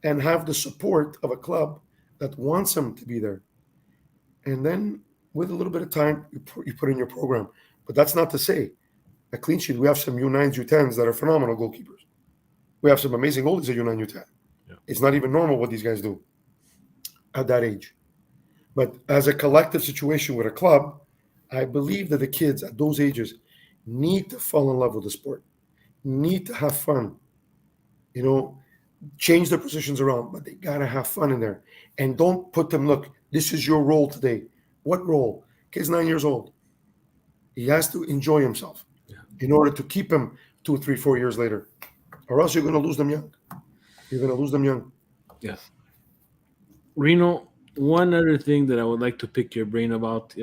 and have the support of a club that wants him to be there. And then with a little bit of time, you put in your program. But that's not to say at Clean Sheet, we have some U9s, U10s that are phenomenal goalkeepers. We have some amazing goalies at U9, U10. Yeah. It's not even normal what these guys do at that age. But as a collective situation with a club, I believe that the kids at those ages need to fall in love with the sport, need to have fun, you know, change their positions around, but they gotta have fun in there. And don't put them, look, this is your role today. What role? Kid's 9 years old. He has to enjoy himself in order to keep him 2, 3, 4 years later. Or else you're gonna lose them young. You're gonna lose them young. Yeah. Reno, one other thing that I would like to pick your brain about,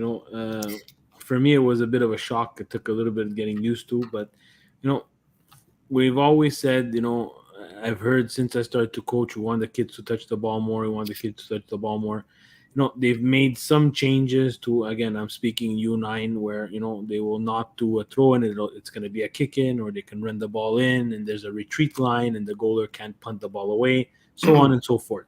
for me, it was a bit of a shock. It took a little bit of getting used to, but, you know, we've always said, I've heard since I started to coach, we want the kids to touch the ball more. We want the kids to touch the ball more. They've made some changes to, again, I'm speaking U9, where, they will not do a throw in. It's going to be a kick in, or they can run the ball in, and there's a retreat line, and the goaler can't punt the ball away, so on and so forth.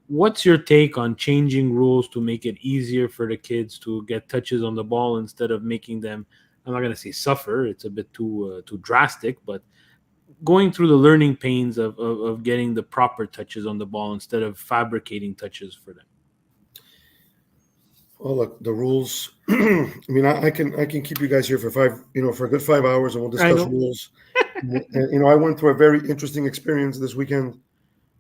What's your take on changing rules to make it easier for the kids to get touches on the ball instead of making them, I'm not going to say suffer, it's a bit too drastic, but going through the learning pains of getting the proper touches on the ball instead of fabricating touches for them? Well, look, the rules. I mean, I can keep you guys here for for a good 5 hours, and we'll discuss rules. And, I went through a very interesting experience this weekend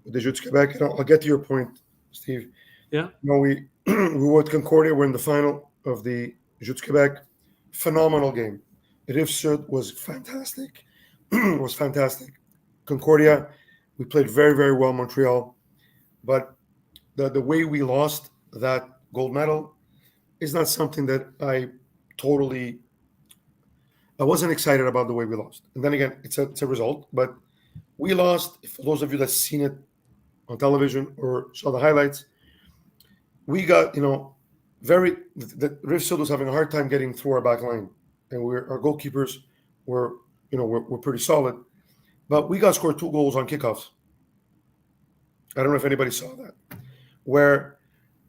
with the Jeux Quebec. And I'll get to your point, Steve. Yeah. We we were at Concordia. We're in the final of the Jeux Quebec. Phenomenal game. Rive-Sud was fantastic. Was fantastic. Concordia, we played very, very well. Montreal, but the way we lost that gold medal is not something that I wasn't excited about the way we lost. And then again, it's a result, but we lost. For those of you that's seen it on television or saw the highlights, we got, the Rive-Sud was having a hard time getting through our back line, and our goalkeepers were pretty solid, but we got scored 2 goals on kickoffs. I don't know if anybody saw that, where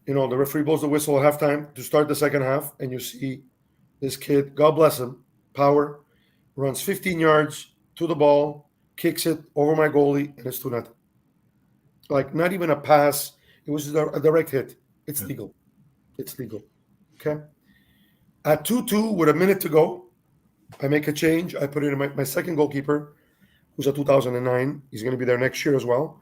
the referee blows the whistle at halftime to start the second half, and you see this kid, God bless him, power, runs 15 yards to the ball, kicks it over my goalie, and it's 2-0. Like, not even a pass. It was a direct hit. It's legal. It's legal. Okay? At 2-2, with a minute to go, I make a change. I put in my second goalkeeper, who's a 2009. He's going to be there next year as well,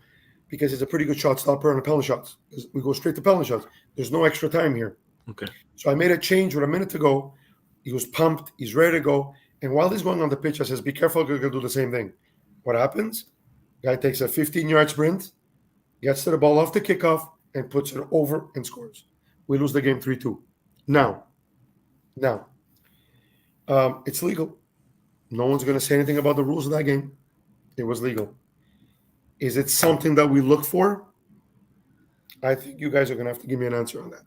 because he's a pretty good shot stopper on the penalty shots. We go straight to penalty shots. There's no extra time here. Okay. So I made a change with a minute to go. He was pumped. He's ready to go. And while he's going on the pitch, I says, be careful, you're going to do the same thing. What happens? Guy takes a 15-yard sprint, gets to the ball off the kickoff, and puts it over and scores. We lose the game 3-2. Now, it's legal. No one's going to say anything about the rules of that game. It was legal. Is it something that we look for? I think you guys are going to have to give me an answer on that.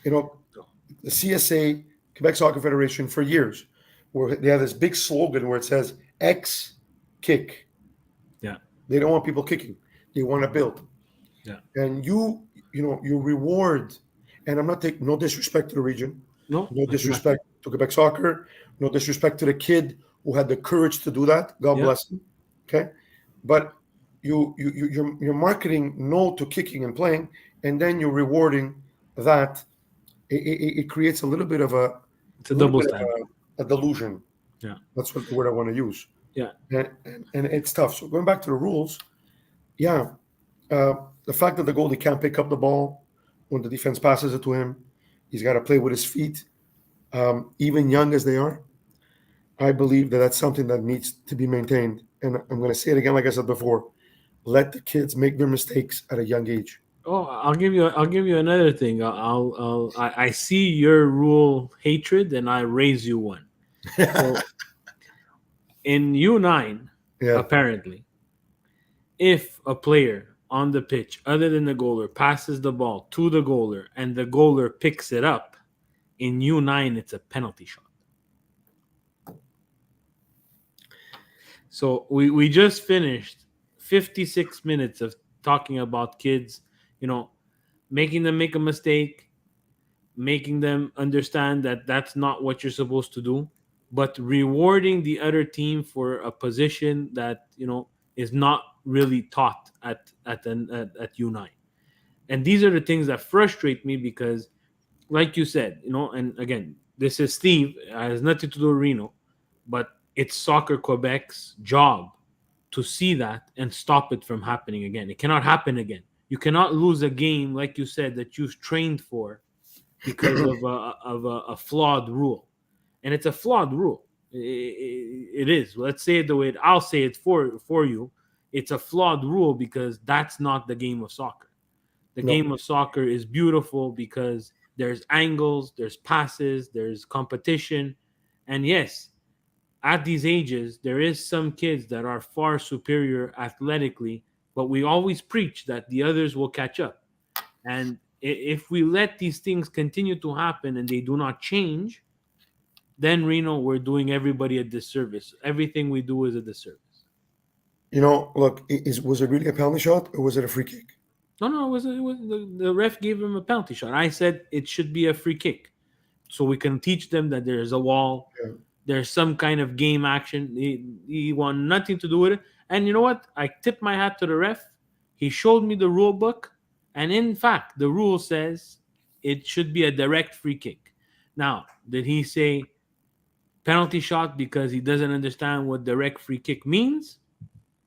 The CSA, Quebec Soccer Federation, for years, where they have this big slogan where it says X kick. Yeah. They don't want people kicking. They want to build. Yeah. And you reward, and I'm not taking no disrespect to the region, no disrespect to Quebec Soccer, no disrespect to the kid who had the courage to do that. God bless him. Okay. But you're marketing no to kicking and playing, and then you're rewarding that. It creates a little bit of a double standard, a delusion. Yeah, that's what the word I want to use. Yeah, and it's tough. So going back to the rules, the fact that the goalie can't pick up the ball when the defense passes it to him, he's got to play with his feet, even young as they are. I believe that that's something that needs to be maintained. And I'm going to say it again, like I said before. Let the kids make their mistakes at a young age. Oh, I'll give you another thing. I see your rule hatred, and I raise you one. So in U9, apparently, if a player on the pitch, other than the goaler, passes the ball to the goaler and the goaler picks it up, in U9 it's a penalty shot. So we just finished 56 minutes of talking about kids, making them make a mistake, making them understand that that's not what you're supposed to do, but rewarding the other team for a position that is not really taught at U9. And these are the things that frustrate me because, like you said, and again, this is Steve. It has nothing to do with Reno, but it's Soccer Quebec's job to see that and stop it from happening again. It cannot happen again. You cannot lose a game, like you said, that you've trained for because of a flawed rule, and it's a flawed rule. It is. Let's say it the way I'll say it for you. It's a flawed rule because that's not the game of soccer. The No, game of soccer is beautiful because there's angles, there's passes, there's competition, and yes, at these ages, there is some kids that are far superior athletically, but we always preach that the others will catch up. And if we let these things continue to happen and they do not change, then Reno, we're doing everybody a disservice. Everything we do is a disservice. look, was it really a penalty shot or was it a free kick? No, it was the ref gave him a penalty shot. I said it should be a free kick, so we can teach them that there's a wall, Yeah. there's some kind of game action. He want nothing to do with it. And you know what? I tipped my hat to the ref. He showed me the rule book, and in fact, the rule says it should be a direct free kick. Now, did he say penalty shot because he doesn't understand what direct free kick means?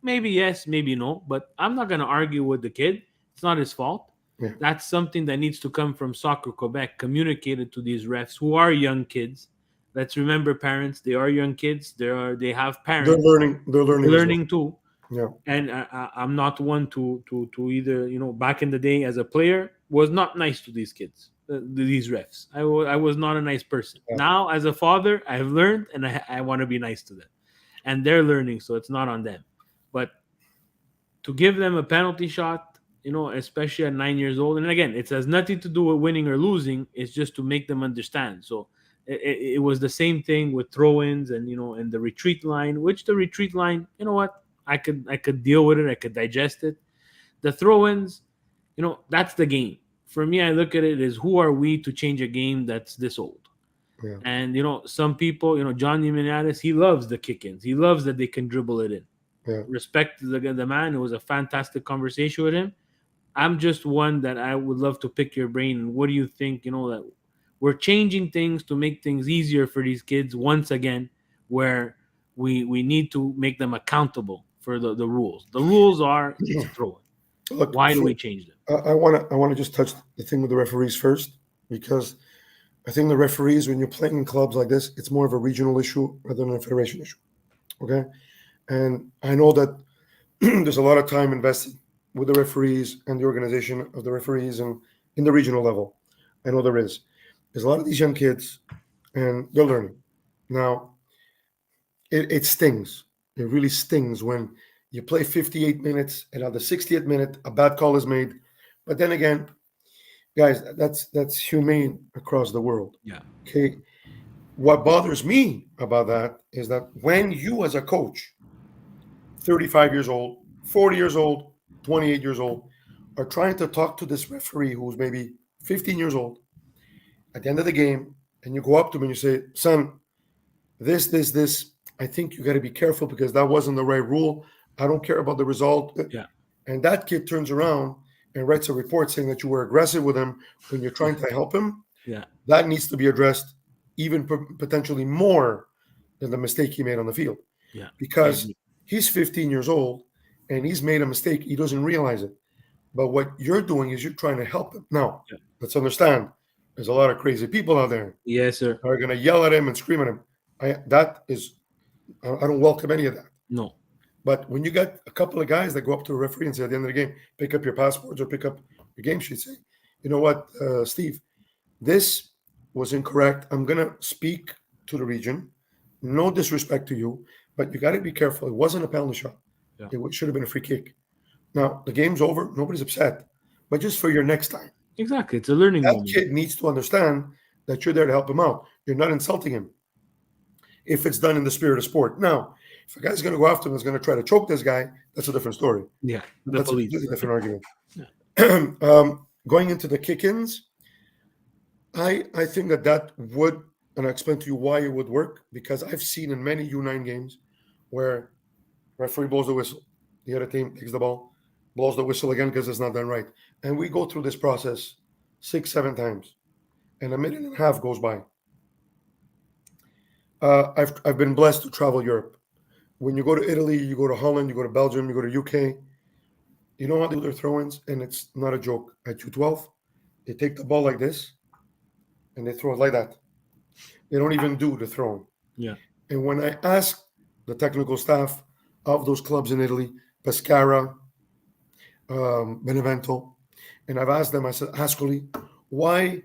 Maybe yes, maybe no. But I'm not going to argue with the kid. It's not his fault. Yeah. That's something that needs to come from Soccer Quebec, communicated to these refs who are young kids. Let's remember, parents. They are young kids. They have parents. They're learning. They're learning. Learning too. Yeah. And I'm not one to either. Back in the day as a player, was not nice to these kids, these refs. I was not a nice person. Yeah. Now, as a father, I've learned, and I want to be nice to them, and they're learning, so it's not on them. But to give them a penalty shot, especially at 9 years old, and again, it has nothing to do with winning or losing. It's just to make them understand. So it was the same thing with throw-ins and the retreat line. Which the retreat line, you know what? I could deal with it. I could digest it. The throw-ins, that's the game. For me, I look at it as who are we to change a game that's this old? Yeah. And some people, Johnny Minares, he loves the kick-ins. He loves that they can dribble it in. Yeah. Respect the man. It was a fantastic conversation with him. I'm just one that I would love to pick your brain. And what do you think? That we're changing things to make things easier for these kids once again, where we need to make them accountable for the rules. The rules are it's a throw. Look, Why do we change them? I want to just touch the thing with the referees first, because I think the referees, when you're playing in clubs like this, it's more of a regional issue rather than a federation issue. Okay, and I know that there's a lot of time invested with the referees and the organization of the referees and in the regional level. I know there is. There's a lot of these young kids, and they're learning. Now, it stings. It really stings when you play 58 minutes and at the 60th minute a bad call is made. But then again, guys, that's humane across the world. Yeah. Okay. What bothers me about that is that when you as a coach, 35 years old, 40 years old, 28 years old, are trying to talk to this referee who's maybe 15 years old at the end of the game, and you go up to him and you say, son, this, I think you got to be careful because that wasn't the right rule. I don't care about the result. Yeah. And that kid turns around and writes a report saying that you were aggressive with him when you're trying to help him. Yeah. That needs to be addressed even potentially more than the mistake he made on the field. Yeah. Because he's 15 years old and he's made a mistake. He doesn't realize it. But what you're doing is you're trying to help him. Now, let's understand, there's a lot of crazy people out there. Yes, sir. Who are going to yell at him and scream at him. I don't welcome any of that. No. But when you got a couple of guys that go up to a referee and say at the end of the game, pick up your passports or pick up your game sheet, say, you know what, Steve, this was incorrect. I'm going to speak to the region. No disrespect to you, but you got to be careful. It wasn't a penalty shot. Yeah. It should have been a free kick. Now, the game's over. Nobody's upset. But just for your next time. Exactly. It's a learning moment. That kid needs to understand that you're there to help him out. You're not insulting him if it's done in the spirit of sport. Now, if a guy's going to go after him and is going to try to choke this guy, that's a different story. Yeah. That's a completely different argument. Yeah. Going into the kick-ins, I think that would, and I'll explain to you why it would work, because I've seen in many U9 games where referee blows the whistle, the other team takes the ball, blows the whistle again because it's not done right, and we go through this process 6, 7 times, and a minute and a half goes by. I've been blessed to travel Europe. When you go to Italy, you go to Holland, you go to Belgium, you go to UK. You know how they do their throw-ins, and it's not a joke. At U12, they take the ball like this, and they throw it like that. They don't even do the throwing. Yeah. And when I ask the technical staff of those clubs in Italy, Pescara, Benevento, and I've asked them, I said, Ascoli, why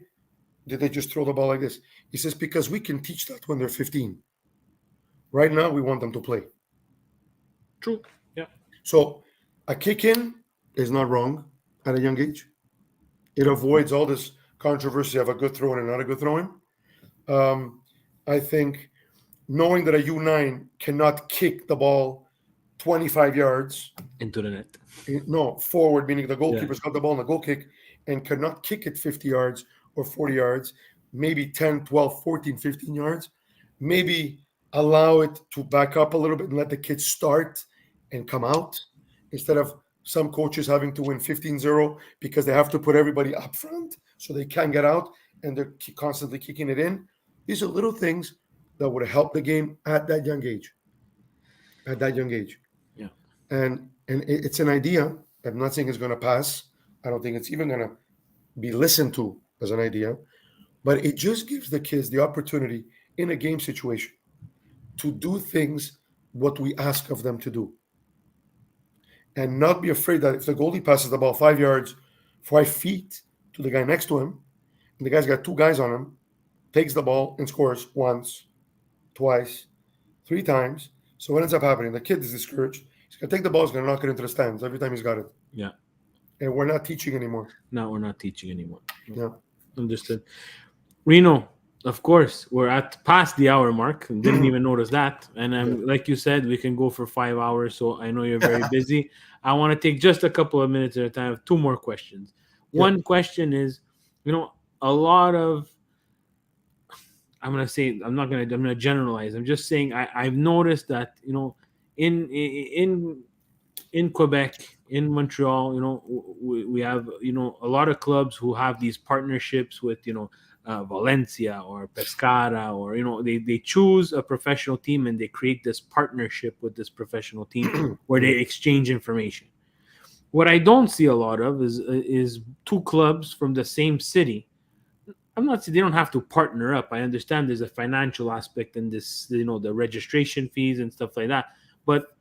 did they just throw the ball like this? He says, because we can teach that when they're 15. Right now, we want them to play. True. Yeah. So a kick in is not wrong at a young age. It avoids all this controversy of a good throw in and not a good throw in. I think knowing that a U9 cannot kick the ball 25 yards Into the net. no, forward, meaning the goalkeeper's got the ball in the goal kick and cannot kick it 50 yards or 40 yards, maybe 10, 12, 14, 15 yards. Maybe allow it to back up a little bit and let the kids start and come out instead of some coaches having to win 15-0 because they have to put everybody up front so they can't get out and they're constantly kicking it in. These are little things that would help the game at that young age. At that young age. Yeah. And it's an idea. I'm not saying it's going to pass. I don't think it's even going to be listened to as an idea. But it just gives the kids the opportunity in a game situation to do things what we ask of them to do. And not be afraid that if the goalie passes the ball 5 yards, 5 feet to the guy next to him, and the guy's got 2 guys on him, takes the ball and scores once, twice, 3 times. So what ends up happening? The kid is discouraged. He's going to take the ball, he's going to knock it into the stands every time he's got it. Yeah. And we're not teaching anymore. No, we're not teaching anymore. Yeah. Understood. Reno, of course, we're at past the hour mark. Didn't even notice that. And like you said, we can go for 5 hours. So I know you're very busy. I want to take just a couple of minutes at a time. 2 more questions. One question is, a lot of, I'm going to say, I'm going to generalize. I'm just saying, I've noticed that, in Quebec, in Montreal, we have, a lot of clubs who have these partnerships with, Valencia or Pescara, or, they choose a professional team and they create this partnership with this professional team where they exchange information. What I don't see a lot of is 2 clubs from the same city. I'm not saying they don't have to partner up. I understand there's a financial aspect in this, the registration fees and stuff like that. But,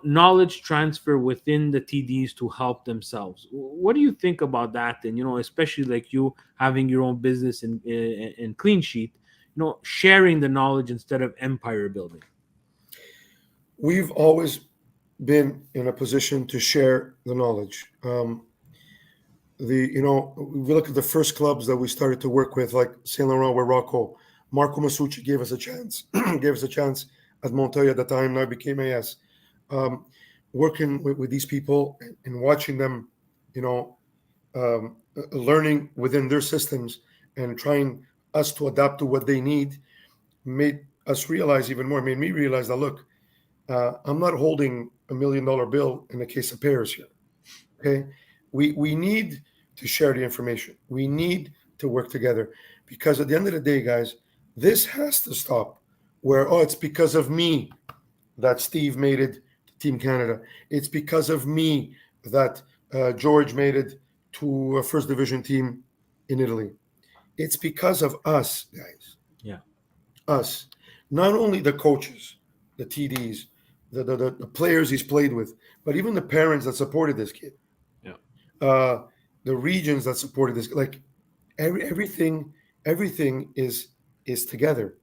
knowledge transfer within the TDs to help themselves. What do you think about that? And, especially like you having your own business in Cleansheet, sharing the knowledge instead of empire building. We've always been in a position to share the knowledge. We look at the first clubs that we started to work with, like Saint Laurent with Rocco. Marco Masucci gave us a chance. At Montoya at the time. Now it became AS. Working with these people and watching them, learning within their systems and trying us to adapt to what they need made us realize even more. Made me realize that, look, I'm not holding $1 million bill in the case of Paris here. Okay. We need to share the information. We need to work together because at the end of the day, guys, this has to stop where, it's because of me that Steve made it to Team Canada. It's because of me that George made it to a first division team in Italy. It's because of us, guys. Yeah. Us. Not only the coaches, the TDs, the players he's played with, but even the parents that supported this kid. The regions that supported this, like everything is together.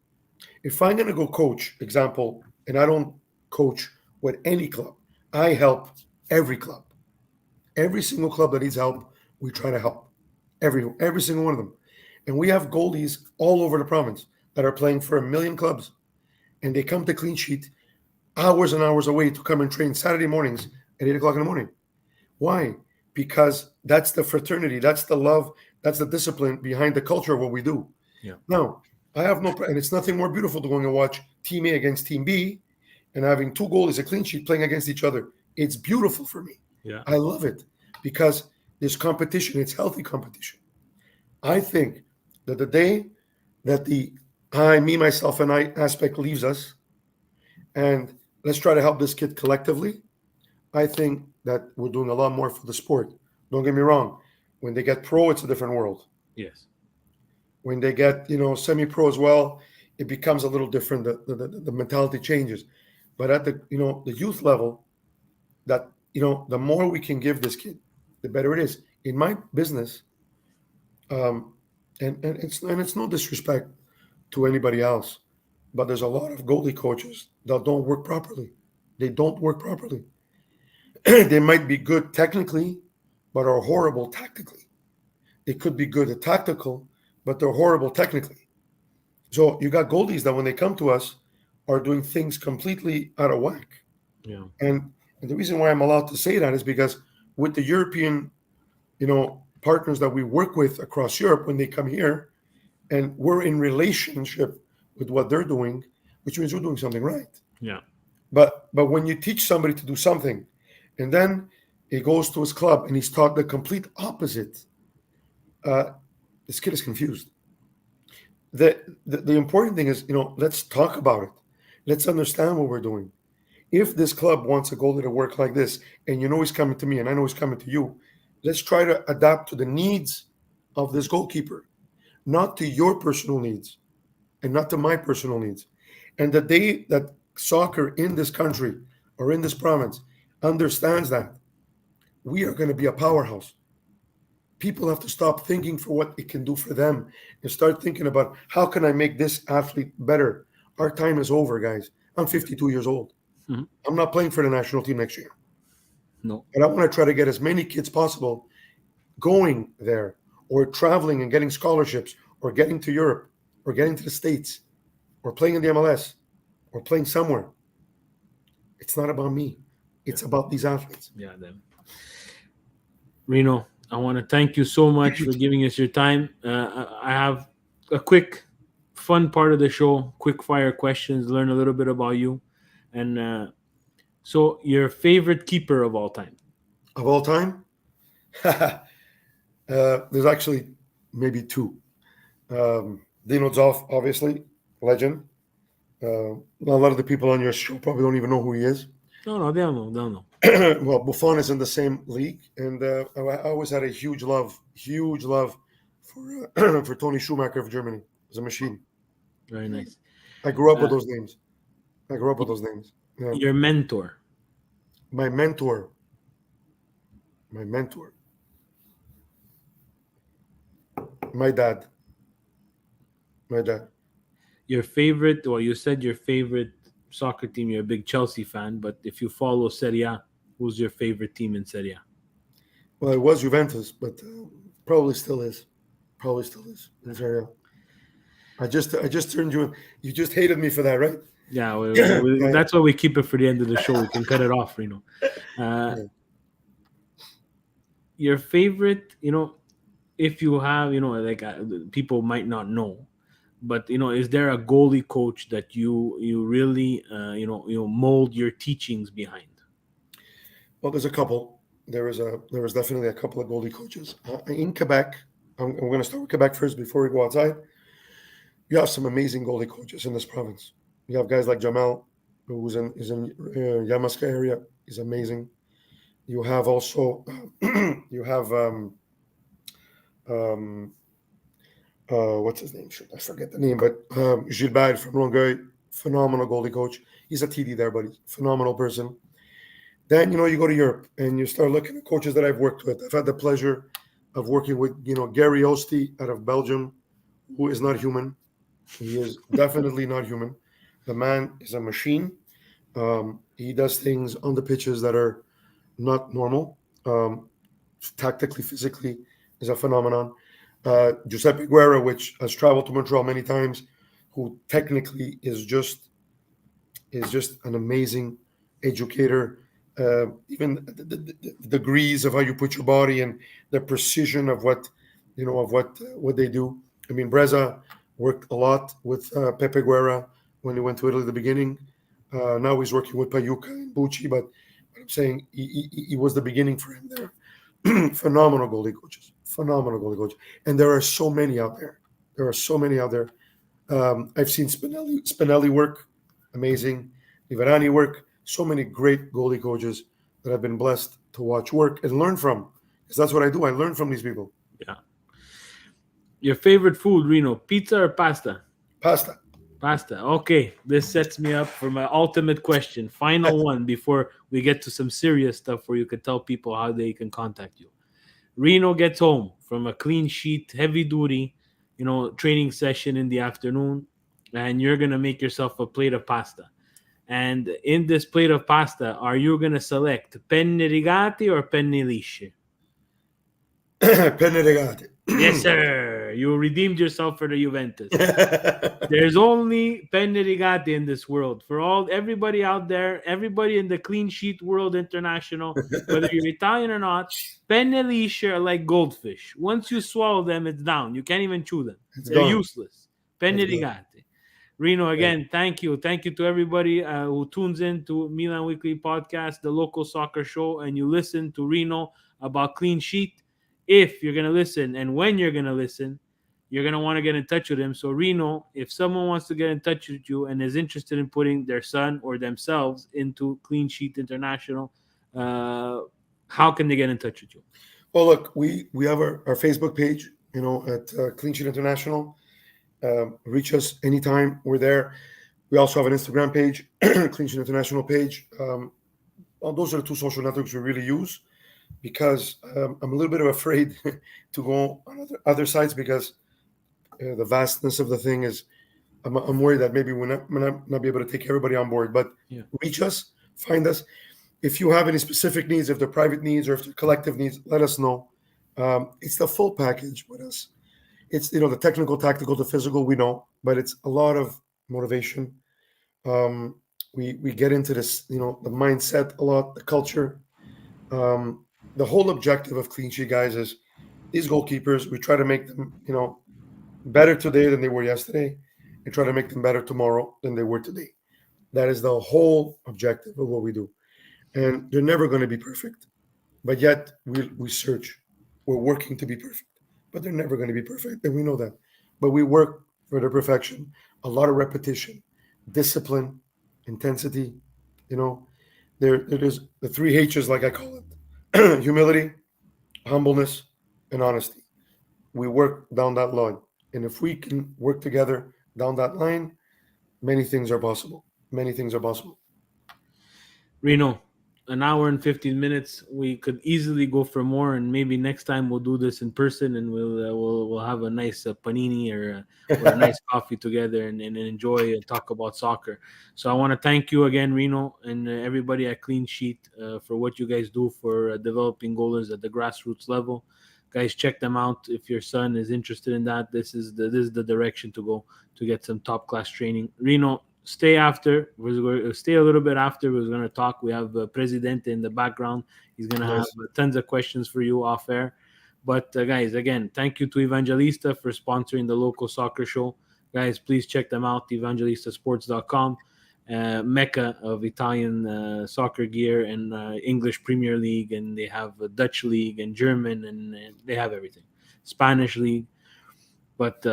If I'm going to go coach, example, and I don't coach with any club, I help every club. Every single club that needs help, we try to help. Every single one of them. And we have goalies all over the province that are playing for 1 million clubs. And they come to Cleansheet hours and hours away to come and train Saturday mornings at 8 o'clock in the morning. Why? Because that's the fraternity, that's the love, that's the discipline behind the culture of what we do. Yeah. Now, I have no, and it's nothing more beautiful to going and watch Team A against Team B and having two goalies, a clean sheet, playing against each other. It's beautiful for me. Yeah. I love it because there's competition. It's healthy competition. I think that the day that the I, me, myself, and I aspect leaves us, and let's try to help this kid collectively, I think that we're doing a lot more for the sport. Don't get me wrong. When they get pro, it's a different world. Yes. When they get, semi-pro as well, it becomes a little different. The mentality changes. But at the youth level, that the more we can give this kid, the better it is. In my business, um, and it's no disrespect to anybody else, but there's a lot of goalie coaches that don't work properly. They don't work properly. They might be good technically, but are horrible tactically. They could be good at tactical, but they're horrible technically. So you got goalies that when they come to us are doing things completely out of whack. Yeah. And the reason why I'm allowed to say that is because with the European, partners that we work with across Europe, when they come here and we're in relationship with what they're doing, which means we're doing something right. Yeah. But when you teach somebody to do something, and then he goes to his club and he's taught the complete opposite, this kid is confused. The important thing is, let's talk about it. Let's understand what we're doing. If this club wants a goalie to work like this, and he's coming to me, and I know he's coming to you, let's try to adapt to the needs of this goalkeeper, not to your personal needs, and not to my personal needs. And the day that soccer in this country or in this province understands that, we are going to be a powerhouse. People have to stop thinking for what it can do for them and start thinking about how can I make this athlete better. Our time is over, guys. I'm 52 years old. Mhm. I'm not playing for the national team next year. No. But I want to try to get as many kids possible going there or traveling and getting scholarships or getting to Europe or getting to the States or playing in the MLS or playing somewhere. It's not about me. It's about these athletes. Yeah. Them. Reno, I want to thank you so much for giving us your time. I have a quick, fun part of the show, quick fire questions, learn a little bit about you. And so, your favorite keeper of all time? Of all time, there's actually maybe two. Dino Zoff, obviously, legend. A lot of the people on your show probably don't even know who he is. No, no, they don't know. They don't know. Well, Buffon is in the same league, and I always had a huge love for for Tony Schumacher of Germany. He's a machine. Very nice. I grew up with Uh, those names. Yeah. your mentor? My mentor, my mentor, my dad, my dad. Your favorite? Well, you said your favorite soccer team. You're a big Chelsea fan, but if you follow Serie A, who's your favorite team in Serie A? Well, it was Juventus, but probably still is. Probably still is in Serie A. I just turned you. You just hated me for that, right? Yeah, Yeah. that's why we keep it for the end of the show. We can cut it off, Reno. Uh, Yeah. your favorite, if you have, like people might not know, but is there a goalie coach that you really, mold your teachings behind? Well, there's a couple. There was definitely a couple of goalie coaches in Quebec. I'm going to start with Quebec first before we go outside. You have some amazing goalie coaches in this province. You have guys like Jamel, who's in Yamaska area. He's amazing. You have also you have um, what's his name? Shoot, I forget the name, but Gilbert from Longueuil, phenomenal goalie coach. He's a TD there, but he's a phenomenal person. Then you go to Europe and you start looking at coaches that I've worked with. I've had the pleasure of working with Gary Osti out of Belgium, who is not human. He is definitely not human. The man is a machine. He does things on the pitches that are not normal. Tactically, physically, is a phenomenon. Giuseppe Guerra, which has traveled to Montreal many times, who technically is just an amazing educator. Even the degrees of how you put your body and the precision of what they do. I mean, Breza Worked a lot with Pepe Guerra when he went to Italy at the beginning. Now he's working with Payuca and Bucci, but I'm saying he was the beginning for him there. Phenomenal goalie coaches, phenomenal goalie coaches, and there are so many out there. There are so many out there. I've seen Spinelli work, amazing. Liverani work. So many great goalie coaches that I've been blessed to watch work and learn from. Because that's what I do. I learn from these people. Yeah. Your favorite food, Reno? Pizza or pasta? Pasta. Pasta. Okay, this sets me up for my ultimate question. Final one before we get to some serious stuff where you can tell people how they can contact you. Reno gets home from a clean sheet, heavy duty, training session in the afternoon, and you're gonna make yourself a plate of pasta. And in this plate of pasta, are you gonna select penne rigate or penne lisce? Penne regate. Yes, sir. You redeemed yourself for the Juventus. There's only penne rigate in this world. For everybody out there, everybody in the clean sheet world international, whether you're Italian or not, penne lisce are like goldfish. Once you swallow them, it's down. You can't even chew them. It's They're gone. useless. Penne It's gone. rigate. Reno, again, thank you. Thank you to everybody who tunes in to Milan Weekly Podcast, the local soccer show, and you listen to Reno about clean sheet. If you're going to listen and when you're going to listen, you're going to want to get in touch with him. So, Reno, if someone wants to get in touch with you and is interested in putting their son or themselves into Cleansheet International, how can they get in touch with you? Well, look, we have our Facebook page, at Cleansheet International. Reach us anytime. We're there. We also have an Instagram page, Cleansheet International page. Well, those are the two social networks we really use because I'm a little bit afraid to go on other sites because the vastness of the thing is I'm worried that maybe we're not be able to take everybody on board. But reach us, find us. If you have any specific needs, if they're private needs or if they're collective needs, let us know. It's the full package with us. It's the technical, tactical, the physical. We know, but it's a lot of motivation. We get into this, the mindset a lot, the culture. The whole objective of Clean Sheet guys is these goalkeepers. We try to make them, better today than they were yesterday, and try to make them better tomorrow than they were today. That is the whole objective of what we do. And they're never going to be perfect, but yet we search. We're working to be perfect, but they're never going to be perfect, and we know that. But we work for their perfection. A lot of repetition, discipline, intensity. There is the three H's, like I call it: humility, humbleness, and honesty. We work down that line, and if we can work together down that line, many things are possible. Many things are possible. Reno, an hour and 15 minutes. We could easily go for more, and maybe next time we'll do this in person, and we'll have a nice panini or a nice coffee together and enjoy and talk about soccer. So I want to thank you again, Reno, and everybody at Clean Sheet for what you guys do for developing goalers at the grassroots level. Guys, check them out if your son is interested in that. This is the direction to go to get some top class training. Reno, stay after. We're going to stay a little bit after. We're going to talk. We have Presidente in the background. He's going to have tons of questions for you off air. But guys, again, thank you to Evangelista for sponsoring the local soccer show. Guys, please check them out, evangelistasports.com. Mecca of Italian soccer gear and English Premier League, and they have a Dutch league and German, and they have everything. Spanish league. But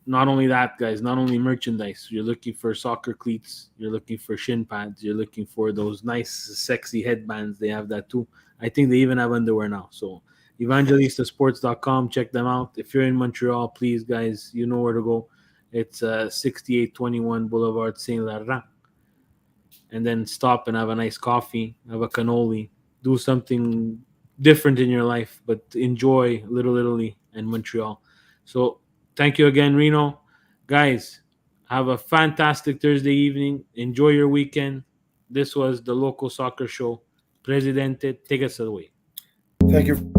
not only that, guys, not only merchandise. You're looking for soccer cleats. You're looking for shin pads. You're looking for those nice, sexy headbands. They have that too. I think they even have underwear now. So evangelistasports.com. Check them out. If you're in Montreal, please, guys, you know where to go. It's 6821 Boulevard Saint Laurent. And then stop and have a nice coffee, have a cannoli, do something different in your life, but enjoy Little Italy and Montreal. So thank you again, Reno. Guys, have a fantastic Thursday evening. Enjoy your weekend. This was the local soccer show. Presidente, take us away. Thank you.